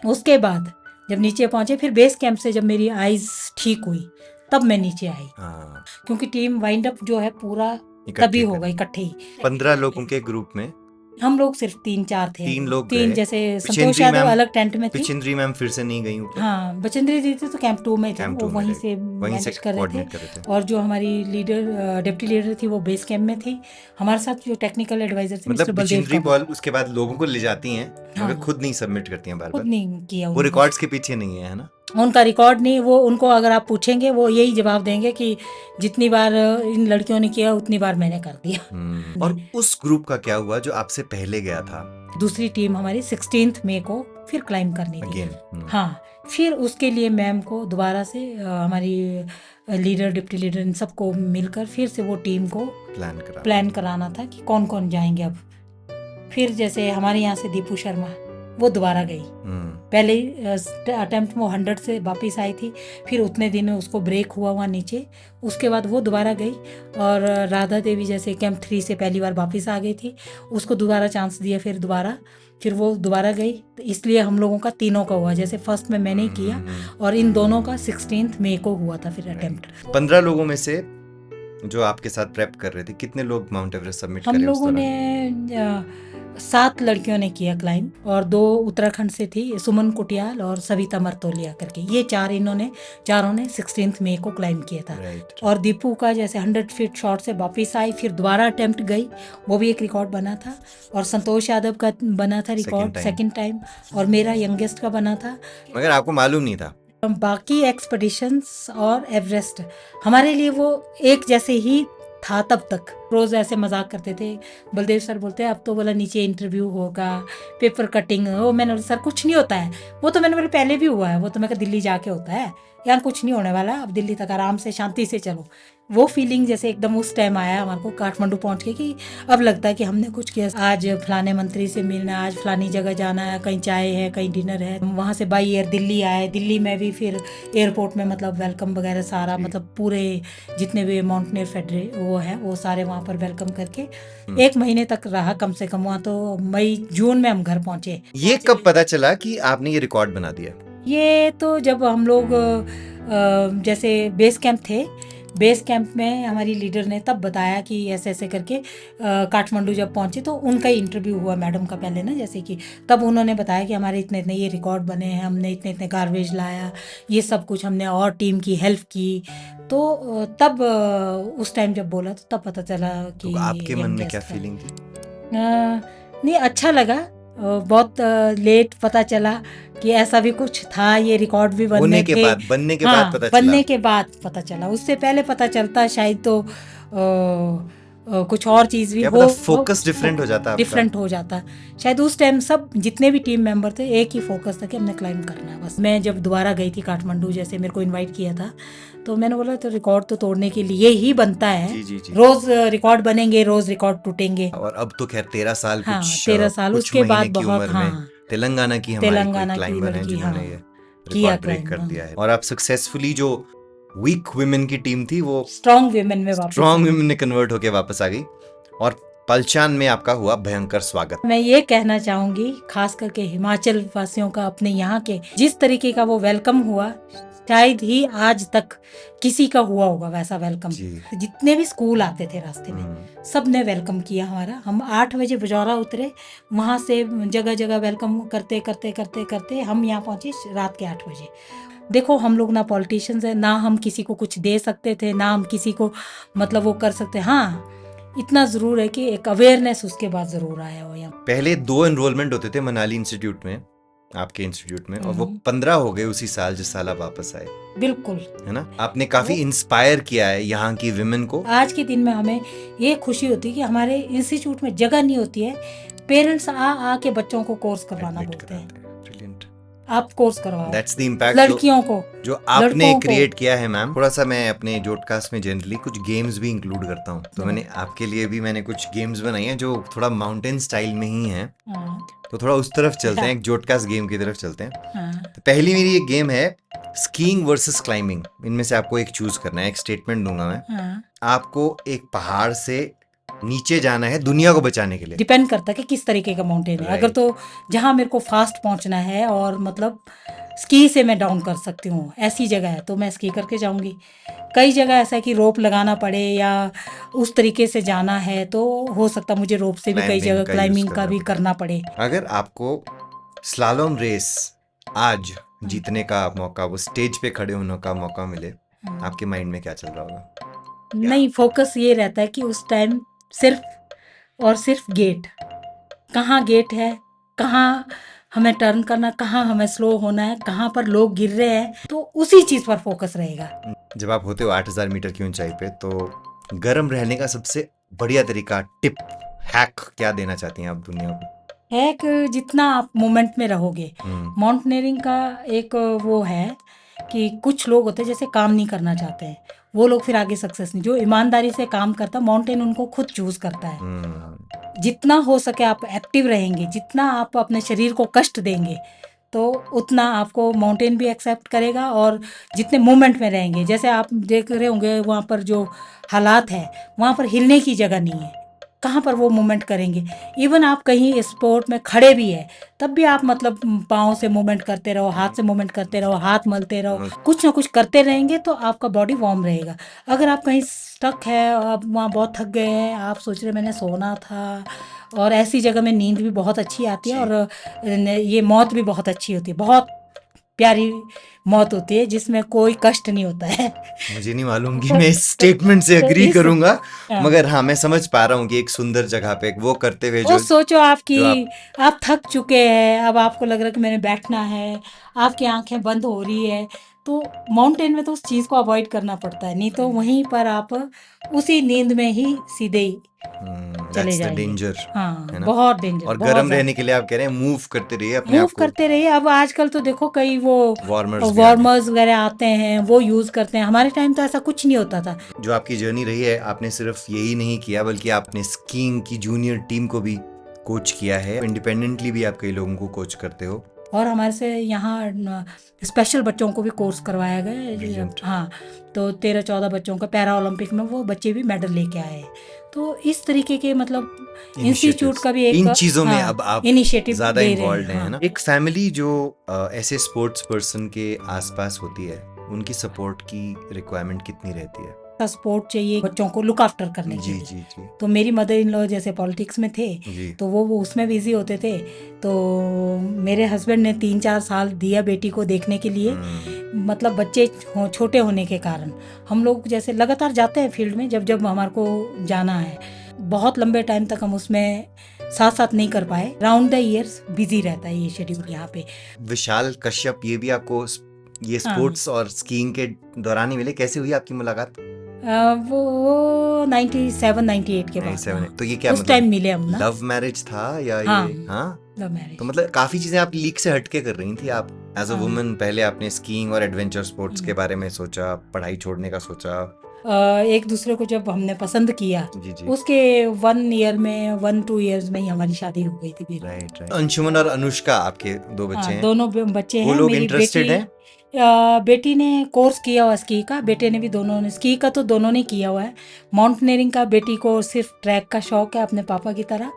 उसके बाद जब नीचे पहुँचे, फिर बेस कैंप से जब मेरी आइज़ ठीक हुई तब मैं नीचे आई, क्योंकि टीम वाइंड अप जो है पूरा तभी होगा इकट्ठे ही। 15 लोगों के ग्रुप में हम लोग सिर्फ 3-4 थे। 3 लोग तीन जैसे संतोष यादव अलग टेंट में थी। बचिंद्री मैम फिर से नहीं गई ऊपर। हाँ, बचिंद्री जी थे तो कैंप 2 में थे, वो वहीं से मैनेज कर रहे थे। और जो हमारी लीडर डिप्टी लीडर थी वो बेस कैंप में थी। हमारे साथ जो टेक्निकल एडवाइजर थे मिस्टर बलदेव बचिंद्री पॉल उसके बाद लोगों को ले जाती हैं, मगर खुद नहीं सबमिट करती हैं, बार-बार खुद नहीं किया, वो रिकॉर्ड्स के पीछे नहीं है ना, उनका रिकॉर्ड नहीं। वो उनको अगर आप पूछेंगे वो यही जवाब देंगे कि जितनी बार इन लड़कियों ने किया उतनी बार मैंने कर दिया। और उस ग्रुप का क्या हुआ जो आपसे पहले गया था? दूसरी टीम हमारी 16 मई को फिर क्लाइंब करनी थी। हाँ, फिर उसके लिए मैम को दोबारा से हमारी लीडर डिप्टी लीडर इन सबको मिलकर फिर से वो टीम को प्लान कराना था कि कौन कौन जाएंगे। अब फिर जैसे हमारे यहाँ से दीपू शर्मा वो दोबारा गई, पहले अटेम्प्ट में 100 से वापस आई थी, फिर उतने दिन में उसको ब्रेक हुआ नीचे, उसके बाद वो दोबारा गई। और राधा देवी जैसे कैंप 3 से पहली बार वापस आ गई थी, उसको दोबारा चांस दिया, फिर वो दोबारा गई। तो इसलिए हम लोगों का तीनों का हुआ, जैसे फर्स्ट में मैंने किया और इन दोनों का 16 मई को हुआ था फिर अटेम्प्ट। 15 लोगों में से जो आपके साथ प्रेप कर रहे थे, कितने लोग माउंट एवरेस्ट सबमिट करे? हम लोगों ने 7 लड़कियों ने किया क्लाइंब और 2 उत्तराखंड से थी, सुमन कुटियाल और सविता मरतोलिया करके। ये चारों ने 16 मई को क्लाइंब किया था। राइट। और दीपू का जैसे 100 फीट शॉट से वापस आई, फिर दोबारा अटेम्प्ट गई, वो भी एक रिकॉर्ड बना था। और संतोष यादव का बना था रिकॉर्ड सेकंड टाइम, और मेरा यंगेस्ट का बना था। मगर आपको मालूम नहीं था? बाकी एक्सपेडिशंस और एवरेस्ट हमारे लिए वो एक जैसे ही था तब तक। रोज ऐसे मजाक करते थे, बलदेव सर बोलते हैं अब तो बोला नीचे इंटरव्यू होगा, पेपर कटिंग हो। मैंने बोला सर कुछ नहीं होता है, वो तो मैंने बोला पहले भी हुआ है, वो तो मैं दिल्ली जाके होता है, यहाँ कुछ नहीं होने वाला, अब दिल्ली तक आराम से शांति से चलो। वो फीलिंग जैसे एकदम उस टाइम आया हमारे को काठमांडू पहुंच के कि अब लगता है कि हमने कुछ किया। आज फलाने मंत्री से मिलना, आज फलानी जगह जाना है, कहीं चाय है, कहीं डिनर है। वहाँ से बाई एयर दिल्ली आए, दिल्ली में भी फिर एयरपोर्ट में मतलब वेलकम वगैरह सारा, मतलब पूरे जितने भी माउंटेनियर फेडरे वो है वो सारे वहाँ पर वेलकम करके 1 महीने तक रहा कम से कम वहाँ। तो मई जून में हम घर पहुँचे। ये कब पता चला कि आपने ये रिकॉर्ड बना दिया? ये तो जब हम लोग जैसे बेस कैंप थे, बेस कैंप में हमारी लीडर ने तब बताया कि ऐसे ऐसे करके काठमांडू जब पहुंचे तो उनका ही इंटरव्यू हुआ मैडम का पहले ना, जैसे कि तब उन्होंने बताया कि हमारे इतने इतने ये रिकॉर्ड बने हैं, हमने इतने इतने गार्बेज लाया, ये सब कुछ हमने, और टीम की हेल्प की। तो तब उस टाइम जब बोला तो तब पता चला कि तो आपके मन में youngest क्या है। फीलिंग थी? नहीं अच्छा लगा, बहुत लेट पता चला कि ऐसा भी कुछ था, ये रिकॉर्ड भी बनने थे। बनने के हाँ, बाद पता चला? बनने के बाद पता चला, उससे पहले पता चलता शायद तो कुछ और चीज़ भी क्या हो, पता फोकस डिफरेंट हो जाता आपका? डिफरेंट हो जाता शायद। उस टाइम सब जितने भी टीम मेंबर थे एक ही फोकस था कि हमने क्लाइंब करना है बस। मैं जब दोबारा गई थी काठमांडू, जैसे मेरे को इनवाइट किया था, तो मैंने बोला तो रिकॉर्ड तो तोड़ने के लिए ही बनता है। जी जी जी। रोज रिकॉर्ड बनेंगे, रोज रिकॉर्ड टूटेंगे। और अब तो खैर 13 साल हाँ, कुछ 13 साल कुछ उसके महीने बाद की बहुत, उम्र हाँ, में तेलंगाना की हमारी कोई तेलंगाना की क्लाइंबर हैं लड़की, जिन्होंने हाँ, ये किया रिकॉर्ड ब्रेक कर क्लाइंब, दिया है। और आप सक्सेसफुली जो वीक वुमेन की टीम थी वो स्ट्रॉन्ग विमेन में वापस स्ट्रॉन्ग आई। वुमेन में कन्वर्ट होके वापस आ गई, और पलचान में आपका हुआ भयंकर स्वागत। मैं ये कहना चाहूंगी खास करके हिमाचल वासियों का, अपने यहाँ के जिस तरीके का वो वेलकम हुआ, शायद ही आज तक किसी का हुआ होगा वैसा वेलकम। जी। जितने भी स्कूल आते थे रास्ते में सब ने वेलकम किया हमारा। हम 8 बजे बजौरा उतरे, वहाँ से जगह जगह वेलकम करते करते करते करते हम यहाँ पहुँचे रात के 8 बजे। देखो हम लोग ना पॉलिटिशियंस है, ना हम किसी को कुछ दे सकते थे, ना हम किसी को मतलब वो कर सकते। हाँ, इतना ज़रूर है कि एक अवेयरनेस उसके बाद ज़रूर आया हो यहाँ। पहले 2 एनरोलमेंट होते थे मनाली इंस्टीट्यूट में, आपके इंस्टीट्यूट में, और वो 15 हो गए उसी साल जिस साल आप वापस आए। बिल्कुल, है ना? आपने काफी इंस्पायर किया है यहाँ की विमेन को। आज के दिन में हमें ये खुशी होती है कि हमारे इंस्टीट्यूट में जगह नहीं होती है, पेरेंट्स आ के बच्चों को कोर्स करवाना बोलते हैं, ब्रिलियंट। आप कोर्स करवाओ दैट्स द इम्पैक्ट लड़कियों को, जो आपने लड़कों को। क्रिएट किया है मैम। थोड़ा सा मैं अपने जोडकास्ट में जनरली कुछ गेम्स भी इंक्लूड करता हूँ, तो मैंने आपके लिए भी मैंने कुछ गेम्स बनाई हैं जो थोड़ा माउंटेन स्टाइल में ही हैं। तो थोड़ा उस तरफ चलते हैं, एक जोडकास्ट गेम की तरफ चलते हैं। तो पहली मेरी एक गेम है स्कीइंग वर्सेस क्लाइंबिंग। इनमें से आपको एक चूज करना है, एक स्टेटमेंट दूंगा मैं, आपको एक पहाड़ से नीचे जाना है दुनिया को बचाने के लिए। डिपेंड करता है कि किस तरीके का माउंटेन है। अगर तो जहाँ मेरे को फास्ट पहुँचना है और मतलब स्की से मैं डाउन कर सकती हूँ ऐसी जगह है तो मैं स्की करके जाऊँगी। कई जगह ऐसा है कि रोप लगाना पड़े या उस तरीके से जाना है तो हो सकता मुझे रोप से भी कई जगह क्लाइंबिंग का भी करना पड़े। अगर आपको स्लालोम रेस आज जीतने का मौका, वो स्टेज पे खड़े होने का मौका मिले, आपके माइंड में क्या चल रहा होगा? नहीं, फोकस ये रहता है कि उस टाइम सिर्फ और सिर्फ गेट, कहाँ गेट है, कहाँ हमें टर्न करना, कहाँ हमें स्लो होना है, कहाँ पर लोग गिर रहे हैं, तो उसी चीज पर फोकस रहेगा। जब आप होते हो 8000 मीटर की ऊंचाई पे, तो गर्म रहने का सबसे बढ़िया तरीका, टिप, हैक क्या देना चाहती हैं आप दुनिया को? हैक, जितना आप मोमेंट में रहोगे। माउंटेनियरिंग का एक वो है कि कुछ लोग होते हैं जैसे काम नहीं करना चाहते हैं, वो लोग फिर आगे सक्सेस नहीं। जो ईमानदारी से काम करता है, माउंटेन उनको खुद चूज करता है। जितना हो सके आप एक्टिव रहेंगे, जितना आप अपने शरीर को कष्ट देंगे तो उतना आपको माउंटेन भी एक्सेप्ट करेगा। और जितने मूवमेंट में रहेंगे, जैसे आप देख रहे होंगे वहाँ पर जो हालात है, वहाँ पर हिलने की जगह नहीं है, कहाँ पर वो मूवमेंट करेंगे। इवन आप कहीं स्पोर्ट में खड़े भी है तब भी आप मतलब पाँव से मूवमेंट करते रहो, हाथ से मूवमेंट करते रहो, हाथ मलते रहो, कुछ ना कुछ करते रहेंगे तो आपका बॉडी वार्म रहेगा। अगर आप कहीं स्टक है, आप वहाँ बहुत थक गए हैं, आप सोच रहे मैंने सोना था और ऐसी जगह में नींद भी बहुत अच्छी आती है, और ये मौत भी बहुत अच्छी होती है, बहुत प्यारी मौत होती है जिसमें कोई कष्ट नहीं होता है। मुझे नहीं मालूम कि मैं इस स्टेटमेंट से तो एग्री करूंगा, हाँ। मगर हाँ मैं समझ पा रहा हूँ कि एक सुंदर जगह पे वो करते हुए वो सोचो आपकी, जो आप आप थक चुके हैं, अब आपको लग रहा है कि मैंने बैठना है, आपकी आंखें बंद हो रही है, तो माउंटेन में तो उस चीज़ को अवॉइड करना पड़ता है, नहीं तो वहीं पर आप उसी नींद में ही सीधे ही चले दैट्स द जाएंगे। डेंजर, हाँ, है ना। बहुत डेंजर, और बहुत गर्म ज़्यादा। रहने के लिए आप कह रहे हैं मूव करते रहिए अपने मूव आप को, करते रहिए। अब आजकल तो देखो कई वो वार्मर्स भी आ गए। वार्मर्स वगैरह आते हैं, वो यूज़ करते हैं। हमारे टाइम तो ऐसा कुछ नहीं होता था। जो आपकी जर्नी रही है, आपने सिर्फ यही नहीं किया बल्कि आपने स्कीइंग की जूनियर टीम को भी कोच किया है, इंडिपेंडेंटली भी आप कई लोगों को कोच करते हो। और हमारे से यहाँ स्पेशल बच्चों को भी कोर्स करवाया गया है। Brilliant. हाँ, तो 13-14 बच्चों का पैरा ओलंपिक में वो बच्चे भी मेडल लेके आए हैं। तो इस तरीके के मतलब इंस्टीट्यूट का भी एक इन चीजों में हाँ, अब आप इनिशिएटिव ज्यादा ले रहे इन्वॉल्व हैं। हैं, है हाँ। ना। एक फैमिली जो ऐसे स्पोर्ट्स पर्सन के आसपास होती है, उनकी सपोर्ट की रिक्वायरमेंट कितनी रहती है? सपोर्ट चाहिए बच्चों को लुक आफ्टर करने के जी लिए। जी जी तो मेरी मदर इन लॉ जैसे पॉलिटिक्स में थे, जी। तो वो उसमें बिजी होते थे, तो मेरे हस्बैंड ने 3-4 साल दिया बेटी को देखने के लिए। मतलब बच्चे छोटे होने के कारण हम लोग जैसे लगातार जाते हैं फील्ड में, जब जब हमारे को जाना है। बहुत लंबे टाइम तक हम उसमें साथ साथ नहीं कर पाए। राउंड द ईयर्स बिजी रहता है ये शेड्यूल यहाँ पे। विशाल कश्यप, ये भी आपको ये स्पोर्ट्स और स्कीइंग के दौरान ही मिले? कैसे हुई आपकी मुलाकात? वो 97-98 के बाद। 97 हाँ, तो ये क्या उस मतलब टाइम मिले हम ना। लव मैरिज था या हाँ, ये? हाँ, लव मैरिज। तो मतलब काफी चीजें आप लीक से हटके कर रही थी आप एज अ हाँ। वुमन। पहले आपने स्कीइंग और एडवेंचर स्पोर्ट्स के बारे में सोचा, पढ़ाई छोड़ने का सोचा। एक दूसरे को जब हमने पसंद किया, जी जी। उसके 1-2 ईयर्स में ही हमारी शादी हो गई थी फिर। Right right. अंशुमन और अनुष्का आपके दो बच्चे हाँ, हैं? दोनों बच्चे वो हैं। लोग मेरी इंटरेस्टेड हैं? बेटी ने कोर्स किया हुआ स्की का, बेटे ने भी, दोनों ने स्की का तो दोनों ने किया हुआ है। माउंटेनियरिंग का बेटी को सिर्फ ट्रैक का शौक है अपने पापा की तरह,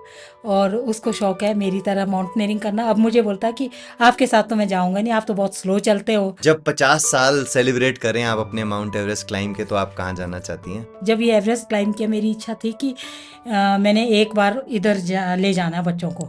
और उसको शौक है मेरी तरह माउंटेनियरिंग करना। अब मुझे बोलता है कि आपके साथ तो मैं जाऊंगा नहीं, आप तो बहुत स्लो चलते हो। जब 50 साल सेलिब्रेट करें आप अपने माउंट एवरेस्ट क्लाइंब के, तो आप कहाँ जाना चाहती हैं? जब ये एवरेस्ट क्लाइंब किया, मेरी इच्छा थी कि मैंने एक बार इधर ले जाना है बच्चों को,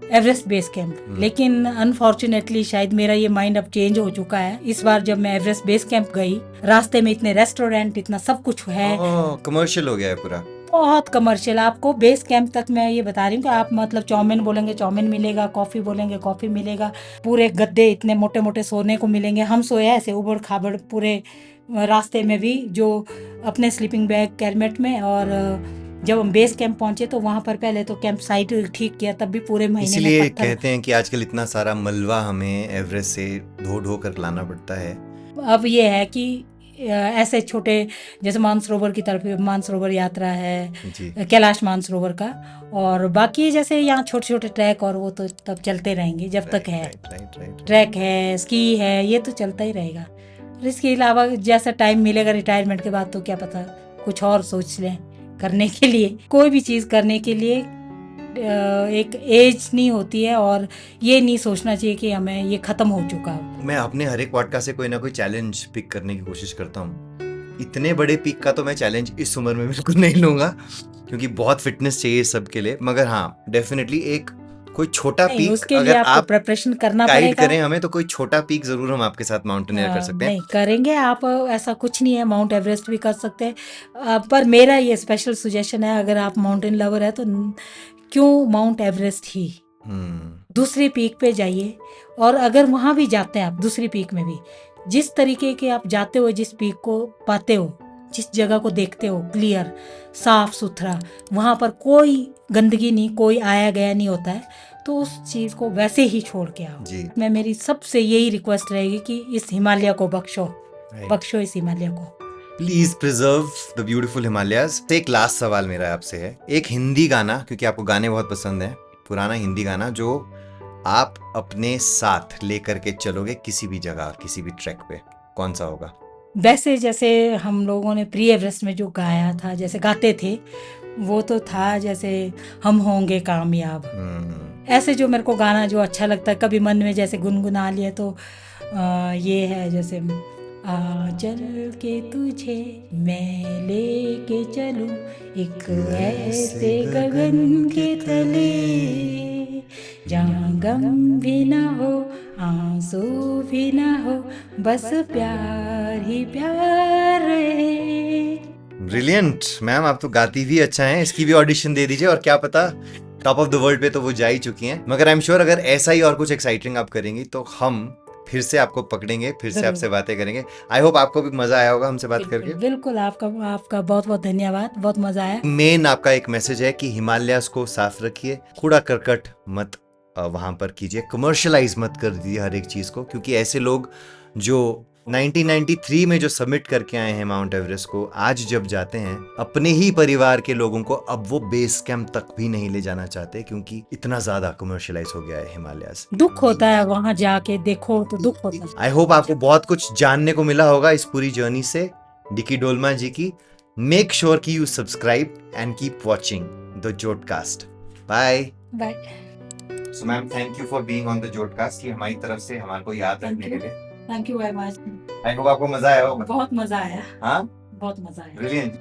एवरेस्ट बेस कैंप। लेकिन अनफॉर्चुनेटली शायद मेरा ये माइंड अब चेंज हो चुका है। इस बार जब मैं एवरेस्ट बेस कैंप गई, रास्ते में इतने रेस्टोरेंट, इतना सब कुछ है, कमर्शियल हो गया है पूरा, बहुत कमर्शियल। आपको बेस कैंप तक मैं ये बता रही हूँ कि आप मतलब चाउमीन बोलेंगे चाउमीन मिलेगा, कॉफ़ी बोलेंगे कॉफ़ी मिलेगा, पूरे गद्दे इतने मोटे मोटे सोने को मिलेंगे। हम सोए ऐसे उबड़ खाबड़ पूरे रास्ते में भी, जो अपने स्लीपिंग बैग कैलमेट में। और जब हम बेस कैंप पहुंचे तो वहां पर पहले तो कैंप साइट ठीक किया, तब भी पूरे महीने में इसीलिए पत्थर। कहते हैं कि आजकल इतना सारा मलबा हमें एवरेस्ट से ढो ढो कर लाना पड़ता है। अब ये है कि ऐसे छोटे, जैसे मानसरोवर की तरफ मानसरोवर यात्रा है, कैलाश मानसरोवर का, और बाकी जैसे यहाँ छोटे छोटे ट्रैक, और वो तो तब चलते रहेंगे जब तक है। ट्रैक है, स्की है, ये तो चलता ही रहेगा। इसके अलावा जैसा टाइम मिलेगा रिटायरमेंट के बाद, तो क्या पता कुछ और सोच लें करने के लिए। कोई भी चीज़ करने के लिए एक एज नहीं होती है, और ये नहीं सोचना चाहिए कि हमें ये खत्म हो चुका है। मैं अपने हर एक पॉडकास्ट से कोई ना कोई चैलेंज पिक करने की कोशिश करता हूँ। इतने बड़े पिक का तो मैं चैलेंज इस उम्र में बिल्कुल नहीं लूंगा, क्योंकि बहुत फिटनेस चाहिए सबके लिए। मगर हाँ, डेफिनेटली एक कोई छोटा पीक, उसके लिए अगर आपको आप प्रिपरेशन करना गाइड पड़ेगा। करें हमें, तो कोई छोटा पीक जरूर हम आपके साथ माउंटेनियर कर सकते हैं। नहीं करेंगे आप, ऐसा कुछ नहीं है, माउंट एवरेस्ट भी कर सकते हैं। पर मेरा ये स्पेशल सजेशन है, अगर आप माउंटेन लवर है तो क्यों माउंट एवरेस्ट ही, दूसरी पीक पे जाइए। और अगर वहाँ भी जाते हैं आप, दूसरी पीक में भी जिस तरीके के आप जाते हो, जिस पीक को पाते हो, जिस जगह को देखते हो, क्लियर साफ सुथरा, वहाँ पर कोई गंदगी नहीं, कोई आया गया नहीं होता है, तो उस चीज़ को वैसे ही छोड़ के आओ। मैं मेरी सबसे यही रिक्वेस्ट रहेगी कि इस हिमालय को बख्शो, बख्शो इस हिमालय को। Please preserve the beautiful Himalayas. एक लास्ट सवाल मेरा आपसे है, एक हिंदी गाना, क्योंकि आपको गाने बहुत पसंद हैं, पुराना हिंदी गाना जो आप अपने साथ लेकर के चलोगे किसी भी जगह, किसी भी ट्रैक पे, कौन सा होगा? वैसे जैसे हम लोगों ने प्री एवरेस्ट में जो गाया था, जैसे गाते थे, वो तो था जैसे हम होंगे कामयाब। ऐसे जो मेरे को गाना जो अच्छा लगता है, कभी मन में जैसे गुनगुना लिया, तो ये है जैसे आ चल के तुझे मैं लेके चलूं एक ऐसे गगन के तले, जहाँ गम भी ना हो आंसू भी ना हो, बस प्यार ही प्यार रहे। ब्रिलियंट मैम, आप तो गाती भी अच्छा हैं। इसकी भी ऑडिशन दे दीजिए, और क्या पता टॉप ऑफ द वर्ल्ड पे तो वो जा ही चुकी हैं। मगर आई एम श्योर अगर ऐसा ही और कुछ एक्साइटिंग आप करेंगी तो हम फिर से आपको पकड़ेंगे, फिर से जरूर। आपसे बातें करेंगे। आई होप आपको भी मजा आया होगा हमसे बात बिल्कुल करके। बिल्कुल, आपका बहुत बहुत धन्यवाद, बहुत मजा आया। मेन आपका एक मैसेज है कि हिमालयास को साफ रखिए, कूड़ा करकट मत वहां पर कीजिए, कमर्शलाइज मत कर दीजिए हर एक चीज को, क्योंकि ऐसे लोग जो 1993 में जो सबमिट करके आए हैं माउंट एवरेस्ट को, आज जब जाते हैं अपने ही परिवार के लोगों को अब वो बेस कैंप तक भी नहीं ले जाना चाहते, क्योंकि इतना ज्यादा कमर्शलाइज हो गया है हिमालयास। दुख होता है वहां जाके देखो तो दुख होता है। आई होप आपको बहुत कुछ जानने को मिला होगा इस पूरी जर्नी से डिकी डोलमा जी की। मेक श्योर कि you subscribe and keep watching the Zodcast. Bye bye. So ma'am, thank you for being on the Zodcast, कि हमारी तरफ से हमारे को याद Thank रखने के you. लिए। Thank you very much. I hope आपको मजा आया होगा। बहुत मजा आया। हाँ, बहुत मजा आया। ब्रिलियंट।